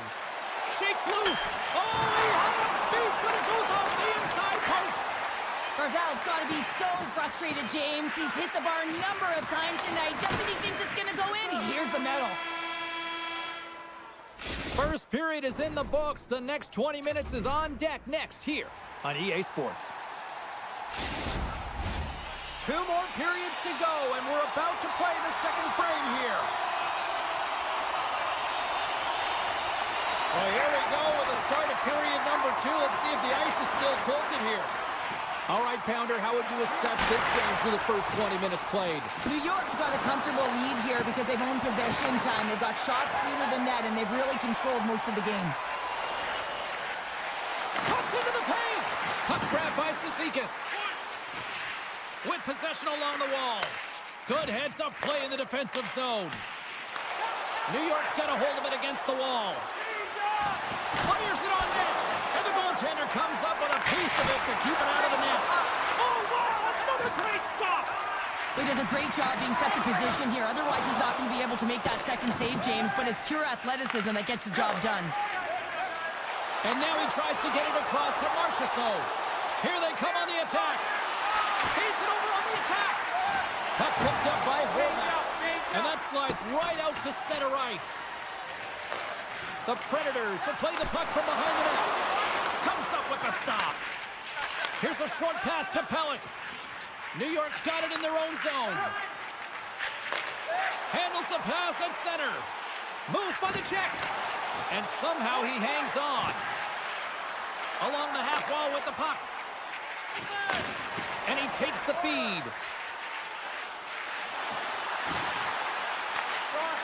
Shakes loose. Oh, he had a beat, but it goes off the inside post. Barzal's got to be so frustrated, James. He's hit the bar a number of times tonight just when he thinks it's going to go in. Here's the medal. First period is in the books. The next 20 minutes is on deck next here on EA Sports. 2 more periods to go, and we're about to play the second frame here. Well, here we go with the start of period number 2. Let's see if the ice is still tilted here. All right, Pounder, how would you assess this game through the first 20 minutes played? New York's got a comfortable lead here because they've owned possession time. They've got shots through to the net, and they've really controlled most of the game. Cuts into the paint! Puck grab by Cizikas. With possession along the wall. Good heads-up play in the defensive zone. New York's got a hold of it against the wall. Fires it on net. And the goaltender comes up with a piece of it to keep it out of the net. Oh, wow! Another great stop! He does a great job being such a position here. Otherwise, he's not going to be able to make that second save, James. But it's pure athleticism that gets the job done. And now he tries to get it across to Marchessault. Here they come on the attack. Feeds it over on the attack. Puck picked up by Horvat. And that slides right out to center ice. The Predators will play the puck from behind the net. Comes up with a stop. Here's a short pass to Pelech. New York's got it in their own zone. Handles the pass at center. Moves by the check. And somehow he hangs on. Along the half wall with the puck. And he takes the feed.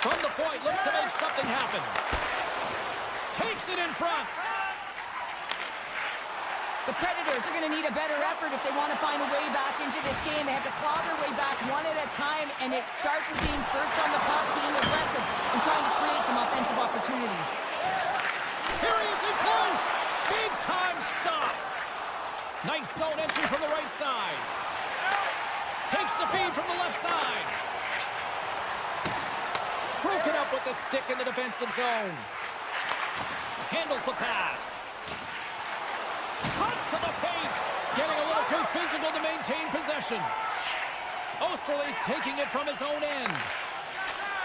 From the point, looks to make something happen. Takes it in front. The Predators are going to need a better effort if they want to find a way back into this game. They have to claw their way back one at a time, and it starts with being first on the puck, being aggressive, and trying to create some offensive opportunities. Here he is in close. Big time stop. Nice zone entry from the right side. Takes the feed from the left side. Broken up with the stick in the defensive zone. Handles the pass. Cuts to the paint. Getting a little too physical to maintain possession. Osterley's taking it from his own end.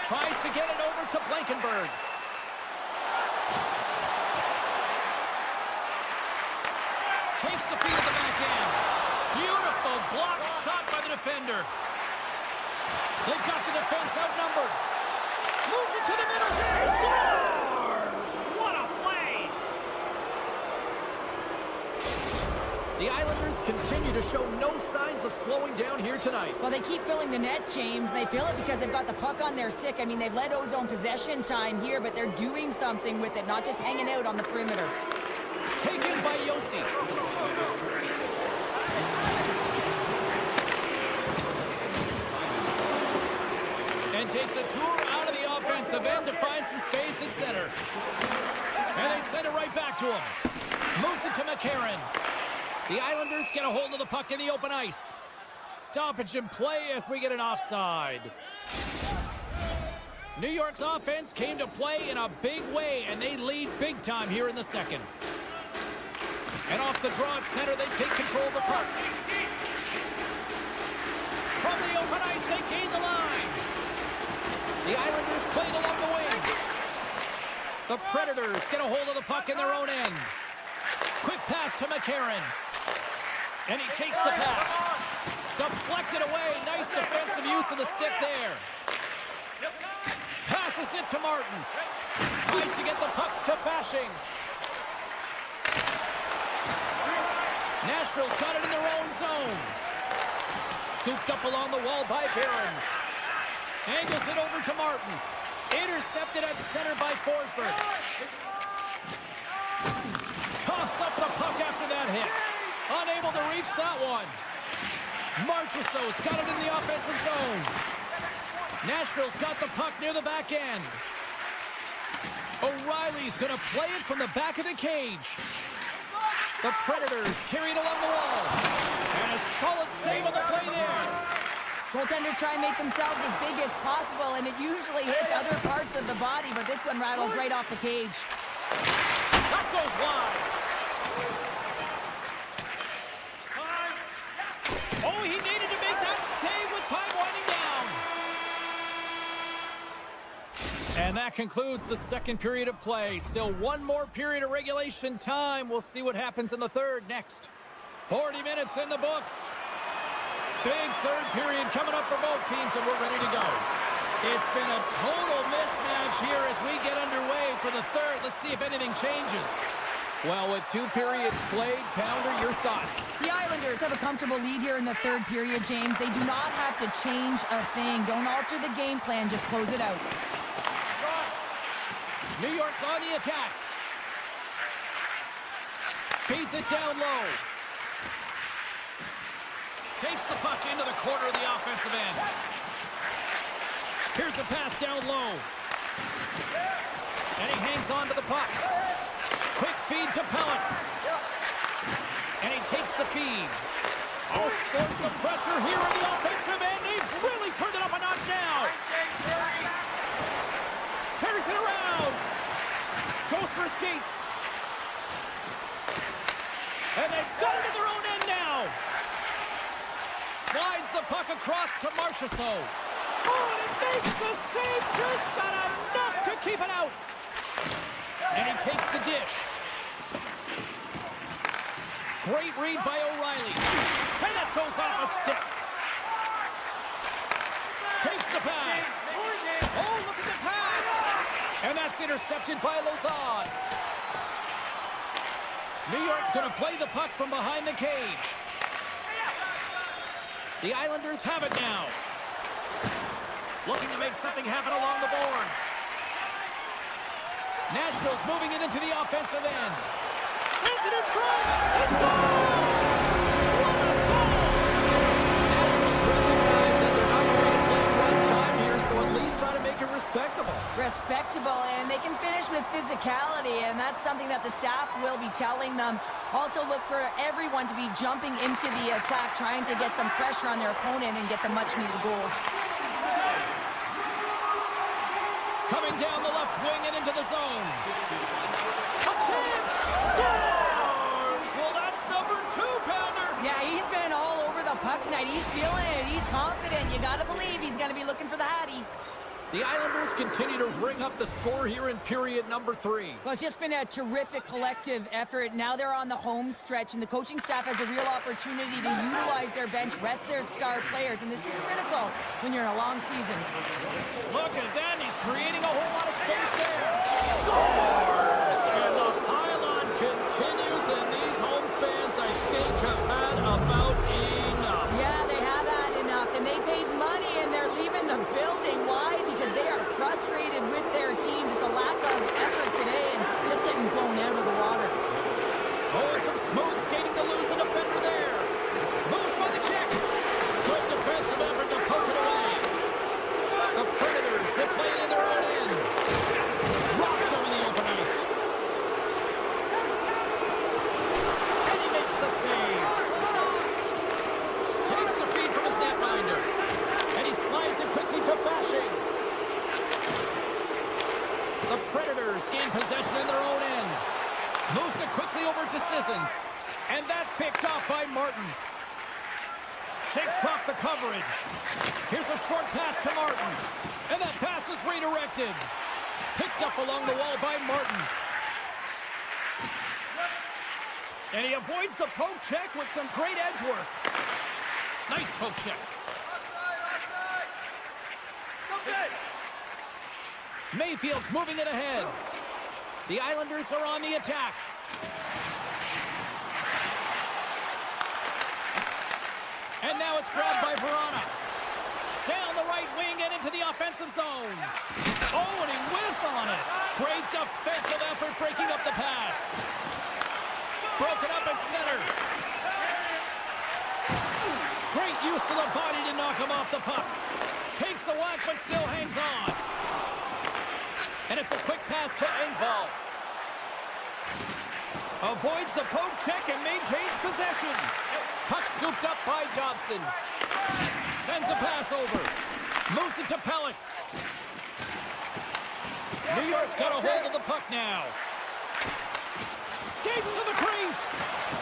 Tries to get it over to Blankenberg. Takes the feed at the back end. Beautiful block shot by the defender. They've got the defense outnumbered. Moves it to the middle. He scores! What a play! The Islanders continue to show no signs of slowing down here tonight. Well, they keep filling the net, James. They fill it because they've got the puck on their stick. I mean, they've let Ozone possession time here, but they're doing something with it, not just hanging out on the perimeter. Taken by Yossi. And takes a tour out of the offensive end to find some space at center. And they send it right back to him. Moves it to McCarron. The Islanders get a hold of the puck in the open ice. Stoppage in play as we get an offside. New York's offense came to play in a big way, and they lead big time here in the second. And off the draw at center, they take control of the puck. From the open ice, they gain the line. The Islanders played along the wing. The Predators get a hold of the puck in their own end. Quick pass to McCarron. And he takes the pass. Deflected away. Nice defensive use of the stick there. Passes it to Martin. Tries to get the puck to Fasching. Nashville's got it in their own zone. Scooped up along the wall by Barron. Angles it over to Martin. Intercepted at center by Forsberg. the puck after that hit. Unable to reach that one. Marchessault's got it in the offensive zone. Nashville's got the puck near the back end. O'Reilly's going to play it from the back of the cage. The Predators carry it along the wall. And a solid save on the play there. Goaltenders try and make themselves as big as possible, and it usually hits other parts of the body, but this one rattles right off the cage. That goes wide. Oh, he needed to make that save with time winding down. And that concludes the second period of play. Still one more period of regulation time. We'll see what happens in the third next. 40 minutes in the books. Big third period coming up for both teams, and we're ready to go. It's been a total mismatch here as we get underway for the third. Let's see if anything changes. Well, with 2 periods played, Pounder, your thoughts? The Islanders have a comfortable lead here in the third period, James. They do not have to change a thing. Don't alter the game plan, just close it out. New York's on the attack. Feeds it down low. Takes the puck into the corner of the offensive end. Here's a pass down low. And he hangs on to the puck. Quick feed to Pellet. And he takes the feed. All sorts of pressure here in the offensive end. They've really turned it up a notch now. Carries it around. Goes for a skate. And they've got it in their own end now. Slides the puck across to Marchessault. Oh, and it makes the save, just got enough to keep it out. And he takes the dish. Great read by O'Reilly. And that goes off a stick. Takes the pass. Oh, look at the pass. And that's intercepted by Lazard. New York's going to play the puck from behind the cage. The Islanders have it now. Looking to make something happen along the boards. Nashville's moving it into the offensive end. Sends it in front. He scores! What a goal! Nashville's recognized that they're not going to play one time here, so at least try to make it respectable. Respectable, and they can finish with physicality, and that's something that the staff will be telling them. Also look for everyone to be jumping into the attack, trying to get some pressure on their opponent and get some much-needed goals. Coming down the left wing and into the zone. A chance! Scores! Well, that's number 2, Pounder. Yeah, he's been all over the puck tonight. He's feeling it. He's confident. You got to believe he's going to be looking for the Hattie. The Islanders continue to ring up the score here in period number 3. Well, it's just been a terrific collective effort. Now they're on the home stretch, and the coaching staff has a real opportunity to utilize their bench, rest their star players, and this is critical when you're in a long season. Look at that. He's creating a whole lot of space there. Scores! And the pylon continues, and these home fans, I think, have had about enough. Yeah, they have had enough, and they paid money, and they're leaving the building. Why? Because they are frustrated with their team. Just a lack of effort today and just getting blown out of the water. Oh, some smooth skating to lose the defender there. Moves by the check. Good defensive effort to poke it away. The Predators will play it in their own end. Dropped him in the open ice. And he makes the save. Takes the feed from his netminder. And he slides it quickly to Fasching. The Predators gain possession in their own end. Moves it quickly over to Sissons. And that's picked off by Martin. Shakes off the coverage. Here's a short pass to Martin. And that pass is redirected. Picked up along the wall by Martin. And he avoids the poke check with some great edge work. Nice poke check. Mayfield's moving it ahead. The Islanders are on the attack. And now it's grabbed by Verona. Down the right wing and into the offensive zone. Oh, and he whiffs on it. Great defensive effort breaking up the pass. Broken up at center. Great use of the body to knock him off the puck. Takes a whack, but still hangs on. And it's a quick pass to Engvall. Avoids the poke check and maintains possession. Puck scooped up by Dobson. Sends a pass over. Moves it to Pelech. New York's got a hold of the puck now. Skates to the crease.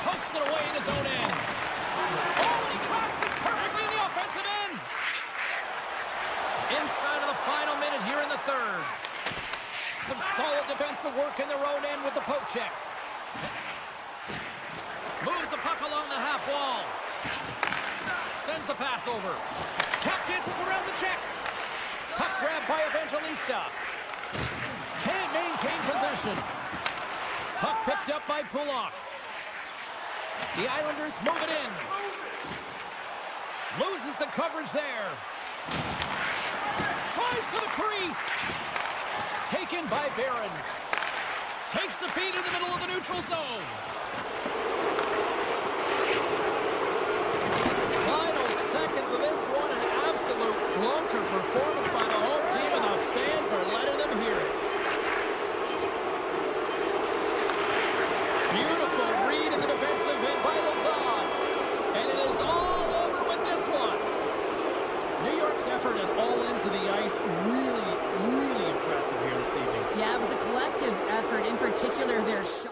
Pokes it away in his own end. Oh, and he tracks it perfectly in the offensive end. Inside of the final minute here in the third. Some solid defensive work in their own end with the poke check. Moves the puck along the half wall. Sends the pass over. Tap dances around the check. Puck grabbed by Evangelista. Can't maintain possession. Puck picked up by Pulak. The Islanders move it in. Loses the coverage there. Tries to the crease. Taken by Barron. Takes the feed in the middle of the neutral zone. Final seconds of this one, an absolute clunker performance by the home team, and the fans are letting them hear it. Beautiful read in the defensive end by Lazard. And it is all over with this one. New York's effort at all ends of the ice really impressive here this evening. Yeah, it was a collective effort, in particular their shot.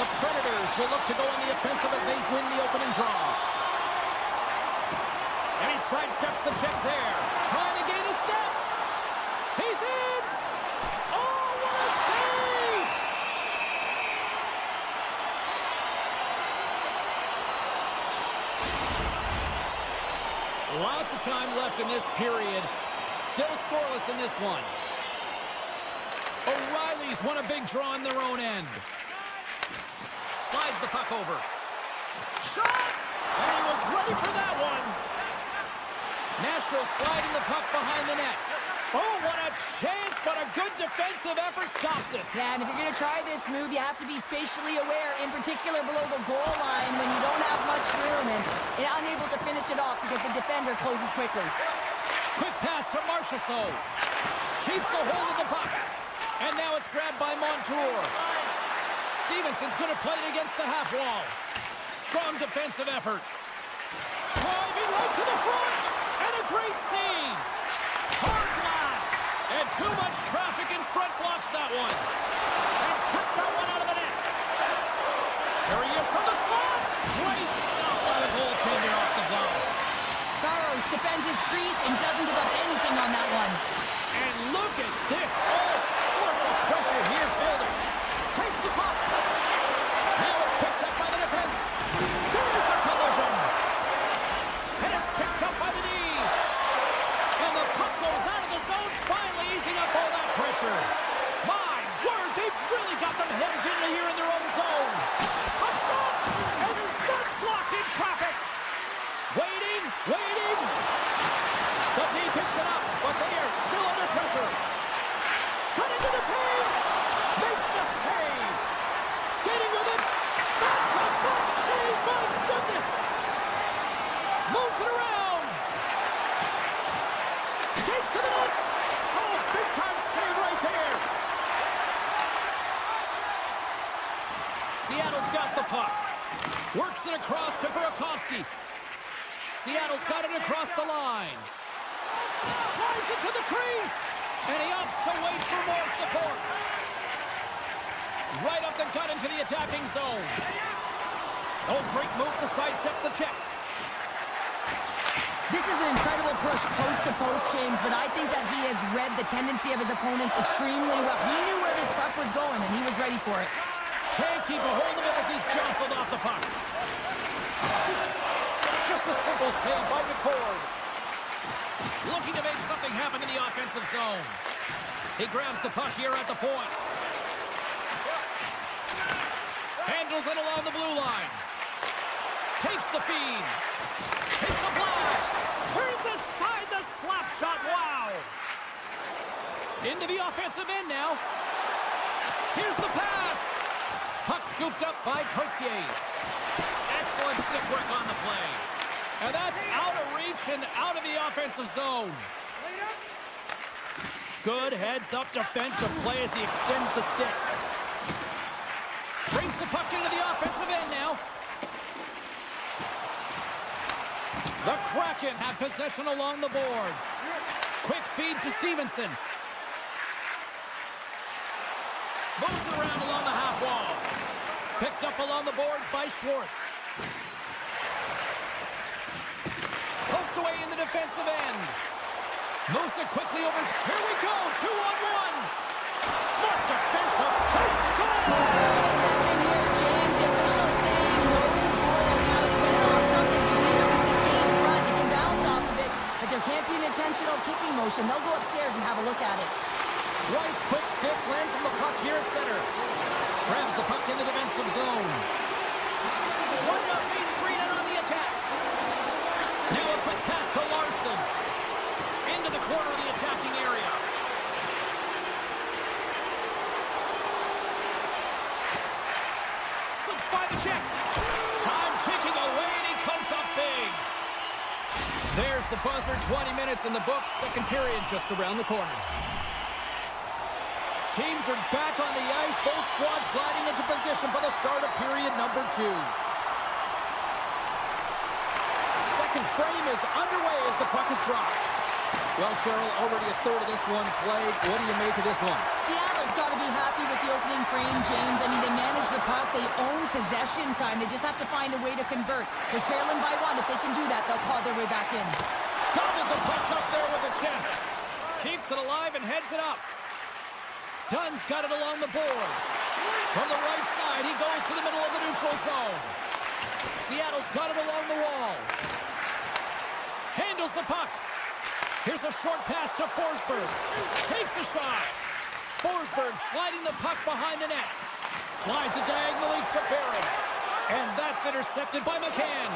The Predators will look to go on the offensive as they win the opening draw. And he sidesteps the check there. Trying to gain a step. He's in! Oh, what a save! Lots of time left in this period. Still scoreless in this one. O'Reilly's won a big draw on their own end. Slides the puck over. Shot! And he was ready for that one. Nashville sliding the puck behind the net. Oh, what a chance, but a good defensive effort stops it. Yeah, and if you're going to try this move, you have to be spatially aware, in particular below the goal line when you don't have much room and unable to finish it off because the defender closes quickly. Quick pass to Marchessault. Keeps a hold of the puck. And now it's grabbed by Montour. Stevenson's going to play it against the half wall. Strong defensive effort. Driving right to the front. And a great save. Hard blast. And too much traffic in front blocks that one. And kept that one out of the net. There he is from the slot. Great stop by the goaltender off the glove. Saros defends his crease and doesn't give up anything on that one. And look at this. All sorts of pressure here building. Takes the puck. Now it's picked up by the defense. There's a collision. And it's picked up by the D. And the puck goes out of the zone, finally easing up all that pressure. My word, they've really got them hemmed in here in their own zone. A shot. And that's blocked in traffic. Waiting, waiting. The D picks it up, but they are still under pressure. Cut into the paint. Makes the save. Skating with it. Back-to-back saves. My goodness. Moves it around. Skates to the net. Oh, big-time save right there. Seattle's got the puck. Works it across to Burakovsky. Seattle's got it across the line. Drives it to the crease. And he opts to wait for more support. Right up the gut into the attacking zone. Oh, great move to sidestep the check. This is an incredible push post to post, James, but I think that he has read the tendency of his opponents extremely well. He knew where this puck was going, and he was ready for it. Can't keep a hold of it as he's jostled off the puck. Just a simple save by McCord. Looking to make something happen in the offensive zone. He grabs the puck here at the point. Handles it along the blue line. Takes the feed. Hits a blast. Turns aside the slap shot. Wow. Into the offensive end now. Here's the pass. Puck scooped up by Courtier. Excellent stick work on the play. And that's out of reach and out of the offensive zone. Good heads-up defensive play as he extends the stick. Brings the puck into the offensive end now. The Kraken have possession along the boards. Quick feed to Stevenson. Moves it around along the half wall. Picked up along the boards by Schwartz. Poked away in the defensive end. Moves it quickly over. Here we go. 2-on-1. Smart defensive. They score! Wait a second here, James. The official is saying no goal. Now he went off something. I believe it was the skate in front. He can bounce off of it, but there can't be an intentional kicking motion. They'll go upstairs and have a look at it. White's quick stick lands on the puck here at center. Grabs the puck in the defensive zone. Right up Main Street and on the attack. Now a quick pass to Larson. Into the corner of the attacking area. Slips by the check. Time ticking away and he comes up big. There's the buzzer. 20 minutes in the books. Second period just around the corner. Teams are back on the ice. Both squads gliding into position for the start of period number 2. Second frame is underway as the puck is dropped. Well, Cheryl, already a third of this one played. What do you make of this one? Seattle's got to be happy with the opening frame, James. I mean, they manage the puck. They own possession time. They just have to find a way to convert. They're trailing by one. If they can do that, they'll claw their way back in. Gobbles the puck up there with the chest. Keeps it alive and heads it up. Dunn's got it along the boards. From the right side, he goes to the middle of the neutral zone. Seattle's got it along the wall. Handles the puck. Here's a short pass to Forsberg. Takes a shot. Forsberg sliding the puck behind the net. Slides it diagonally to Barron. And that's intercepted by McCann.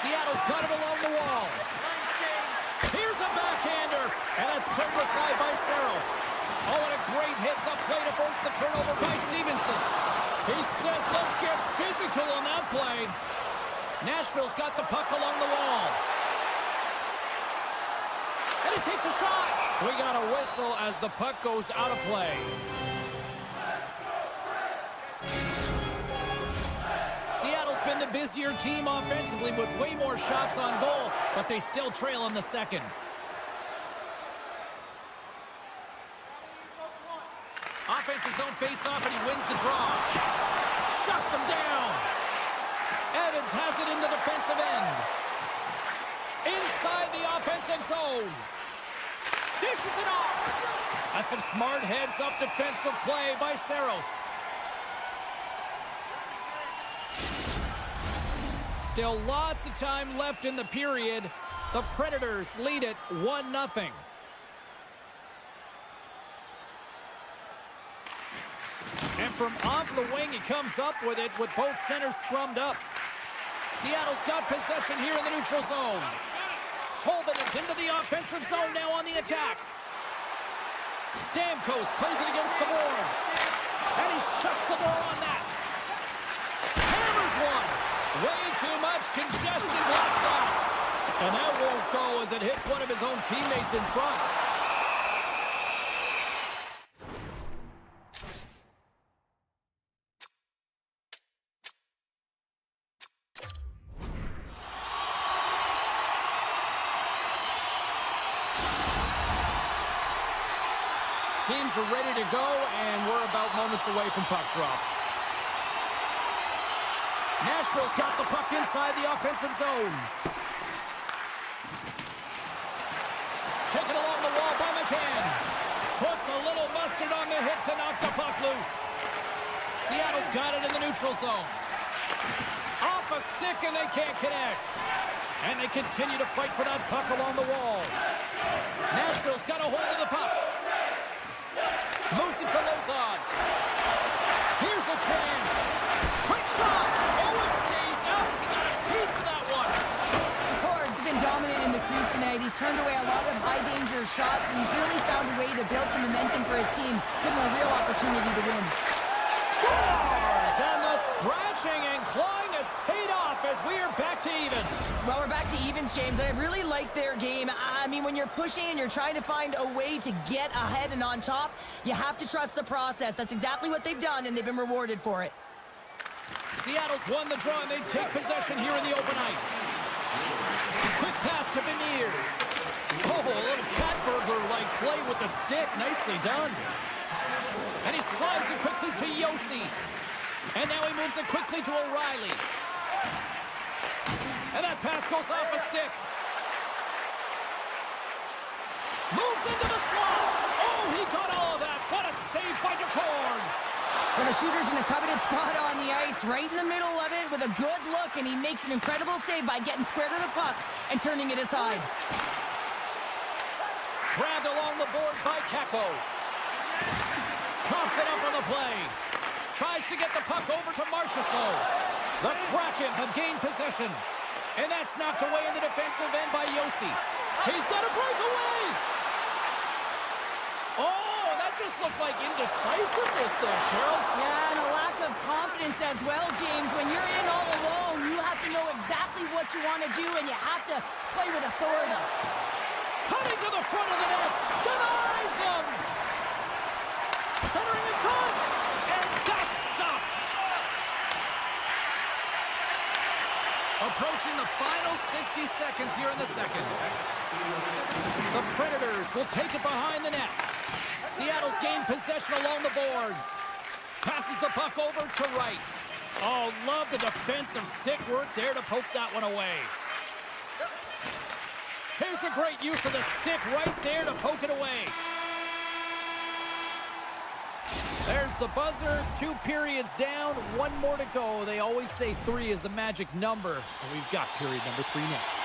Seattle's got it along the wall. Here's a backhander. And that's turned aside by Saros. Oh, and a great heads-up play to force the turnover by Stevenson. He says, let's get physical on that play. Nashville's got the puck along the wall. And he takes a shot. We got a whistle as the puck goes out of play. Seattle's been the busier team offensively with way more shots on goal, but they still trail in the second. Offensive zone face-off, and he wins the draw. Shuts him down. Evans has it in the defensive end. Inside the offensive zone. Dishes it off. That's some smart heads-up defensive play by Saros. Still lots of time left in the period. The Predators lead it 1-0. And from off the wing, he comes up with it with both centers scrummed up. Seattle's got possession here in the neutral zone. Tolbert is into the offensive zone now on the attack. Stamkos plays it against the boards. And he shuts the door on that. Hammers one. Way too much congestion, blocks out. And that won't go as it hits one of his own teammates in front. Teams are ready to go, and we're about moments away from puck drop. Nashville's got the puck inside the offensive zone. Taken along the wall by McCann. Puts a little mustard on the hit to knock the puck loose. Seattle's got it in the neutral zone. Off a stick, and they can't connect. And they continue to fight for that puck along the wall. Nashville's got a hold of the puck. Moves it to Lozon. Here's a chance. Quick shot. Oh, it stays out. He got a piece of that one. Picard's been dominant in the crease tonight. He's turned away a lot of high-danger shots, and he's really found a way to build some momentum for his team, give him a real opportunity to win. Scores! And the scratching and clawing has paid off as we are back to even. Well, we're back to evens, James, and I really like their game. I mean, when you're pushing and you're trying to find a way to get ahead and on top, you have to trust the process. That's exactly what they've done, and they've been rewarded for it. Seattle's won the draw, and they take possession here in the open ice. Quick pass to Beniers. Oh, a little cat burglar-like play with the stick. Nicely done. And he slides it quickly to Yossi. And now he moves it quickly to O'Reilly. And that pass goes off a stick. Moves into the slot. Oh, he got all of that. What a save by DeCord. Well, the shooter's in a coveted spot on the ice, right in the middle of it with a good look, and he makes an incredible save by getting square to the puck and turning it aside. Grabbed along the board by Kako. Coughs it up on the play. Tries to get the puck over to Marchessault. The Kraken have gained possession. And that's knocked away in the defensive end by Yossi. He's got a breakaway! Oh, that just looked like indecisiveness there, Cheryl. Yeah, and a lack of confidence as well, James. When you're in all alone, you have to know exactly what you want to do, and you have to play with authority. Cutting to the front of the net. Denies him! Centering in front. And that's stopped. Approaching the final 60 seconds here in the second. The Predators will take it behind the net. Seattle's gained possession along the boards. Passes the puck over to right. Oh, love the defensive stick work there to poke that one away. Here's a great use of the stick right there to poke it away. There's the buzzer. 2 periods down, 1 more to go. They always say 3 is the magic number. And we've got period number 3 next.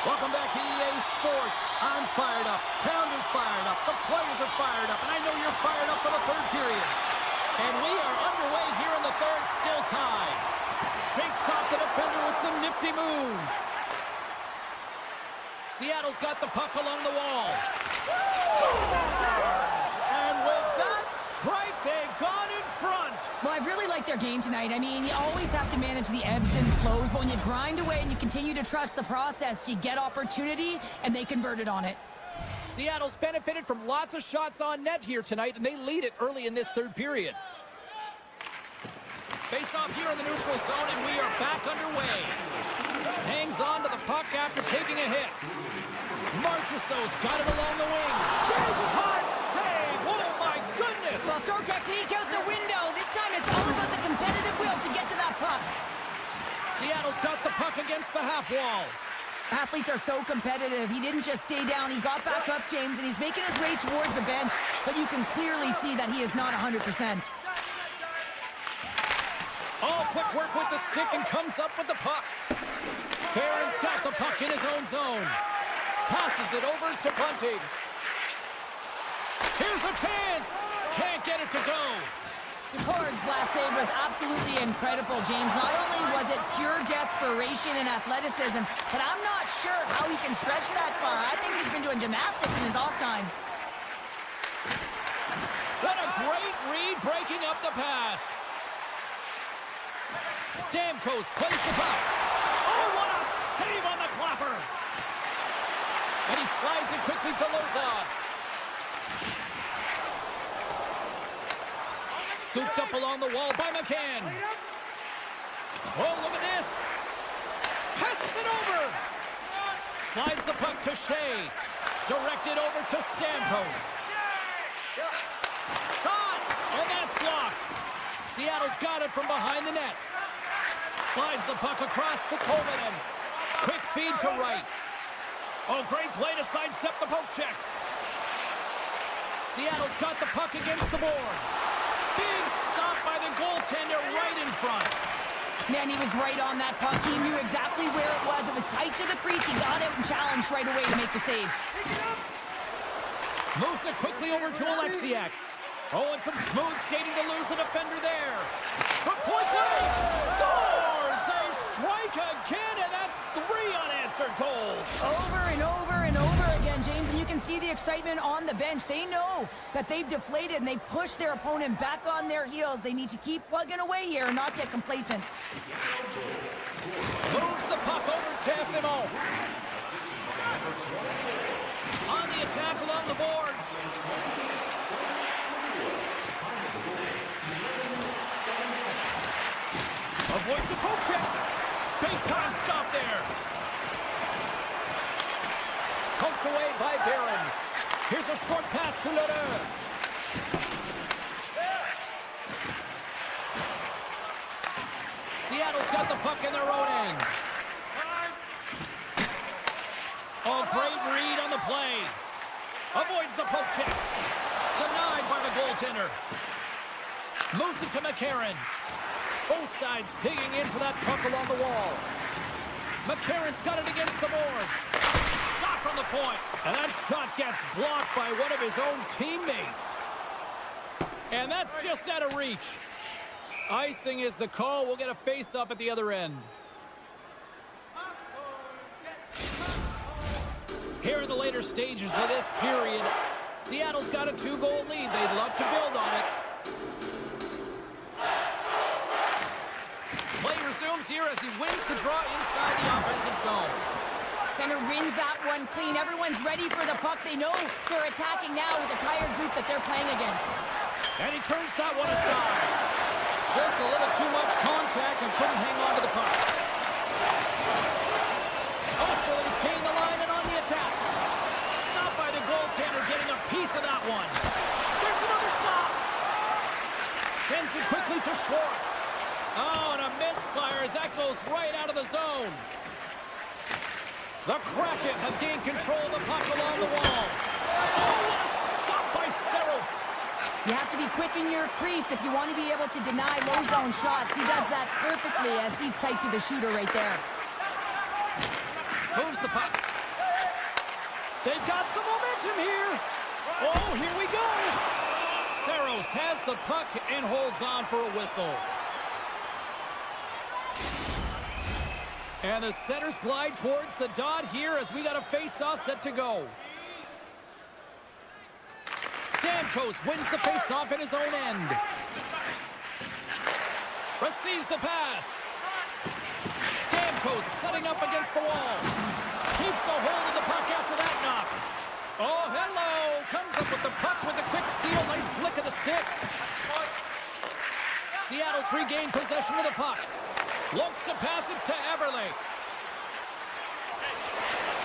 Welcome back to EA Sports. I'm fired up. Pounder's fired up. The players are fired up. And I know you're fired up for the 3rd period. And we are underway here in the 3rd, still tied. Shakes off the defender with some nifty moves. Seattle's got the puck along the wall. Scores! And with that strike, they've gone in front. Well, I really like their game tonight. I mean, you always have to manage the ebbs and flows, but when you grind away and you continue to trust the process, you get opportunity, and they converted on it. Seattle's benefited from lots of shots on net here tonight, and they lead it early in this 3rd period. Face off here in the neutral zone, and we are back underway. Hangs on to the puck after taking a hit. Marchessault's got it along the wing. Big time save! Oh my goodness! Well, throw technique out the window. This time it's all about the competitive will to get to that puck. Seattle's got the puck against the half wall. Athletes are so competitive. He didn't just stay down. He got back up, James, and he's making his way towards the bench, but you can clearly see that he is not 100%. All quick work with the stick and comes up with the puck. Barron's got the puck in his own zone. Passes it over to Bunting. Here's a chance. Can't get it to go. Ducard's last save was absolutely incredible, James. Not only was it pure desperation and athleticism, but I'm not sure how he can stretch that far. I think he's been doing gymnastics in his off time. What a great read breaking up the pass. Stamkos plays the puck. Oh, what a save on the clapper. And he slides it quickly to Lozon. Scooped up along the wall by McCann. Oh, look at this. Passes it over. Slides the puck to Shea. Directed over to Stamkos. Shot! And that's blocked. Seattle's got it from behind the net. Slides the puck across to Tolvanen. Quick feed to right. Oh, great play to sidestep the poke check. Seattle's got the puck against the boards. Big stop by the goaltender right in front. Man, he was right on that puck. He knew exactly where it was. It was tight to the crease. He got out and challenged right away to make the save. Moves it quickly over to Alexiak. Oh, and some smooth skating to lose the defender there. From point blank, scores! They strike again, and that's 3 unanswered goals. Over and over and over again, James, and you can see the excitement on the bench. They know that they've deflated, and they push their opponent back on their heels. They need to keep plugging away here and not get complacent. Moves the puck over to SMO. On the attack along the boards. Avoids the poke check. Big time stop there. Poked away by Barron. Here's a short pass to Lodeur. Seattle's got the puck in their own end. Oh, great read on the play. Avoids the poke check. Denied by the goaltender. Moves it to McCarron. Both sides digging in for that puck along the wall. McCarron's got it against the boards. Shot from the point. And that shot gets blocked by one of his own teammates. And that's just out of reach. Icing is the call. We'll get a face-up at the other end. Here in the later stages of this period, Seattle's got a 2-goal lead. They'd love to build on it. Play resumes here as he wins the draw inside the offensive zone. Center wins that one clean. Everyone's ready for the puck. They know they're attacking now with the tired group that they're playing against. And he turns that one aside. Just a little too much contact and couldn't hang on to the puck. Osterley's gained the line and on the attack. Stopped by the goaltender, getting a piece of that one. quickly to Schwartz. Oh, and a misfire as that goes right out of the zone. The Kraken have gained control of the puck along the wall. Oh, what a stop by Saros. You have to be quick in your crease if you want to be able to deny low zone shots. He does that perfectly as he's tight to the shooter right there. Moves the puck. They've got some momentum here. Oh, here we go. Saros has the puck and holds on for a whistle. And the centers glide towards the dot here as we got a face-off set to go. Stamkos wins the face-off at his own end. Receives the pass. Stamkos setting up against the wall. Keeps a hold of the puck after that knock. Oh, hello. Comes up with the puck with a quick steal. Nice flick of the stick. Seattle's regained possession of the puck. Looks to pass it to Eberle.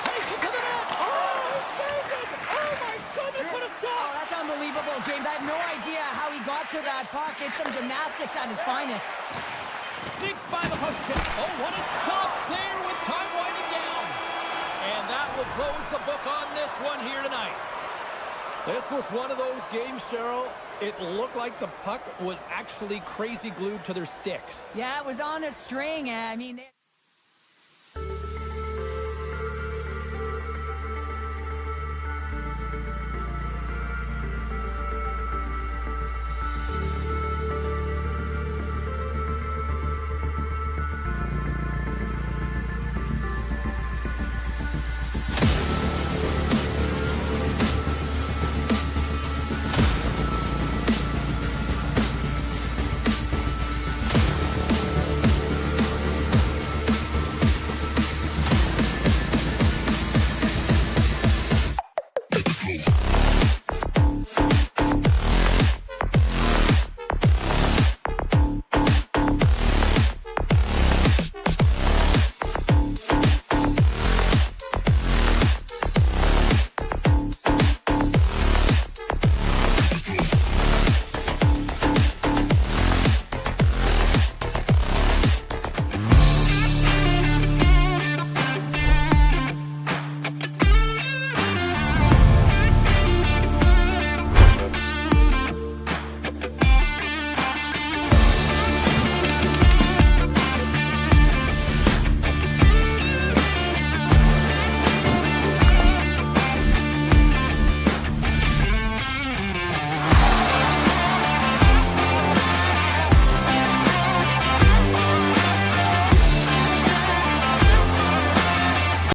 Takes it to the net. Oh, he saved it. Oh, my goodness, what a Oh, stop. that's unbelievable, James. I have no idea how he got to that puck. It's some gymnastics at its finest. Sneaks by the puck check. Oh, what a stop there with time winding down. And that will close the book on this one here tonight. This was one of those games, Cheryl. It looked like the puck was actually crazy glued to their sticks. Yeah, it was on a string. I mean...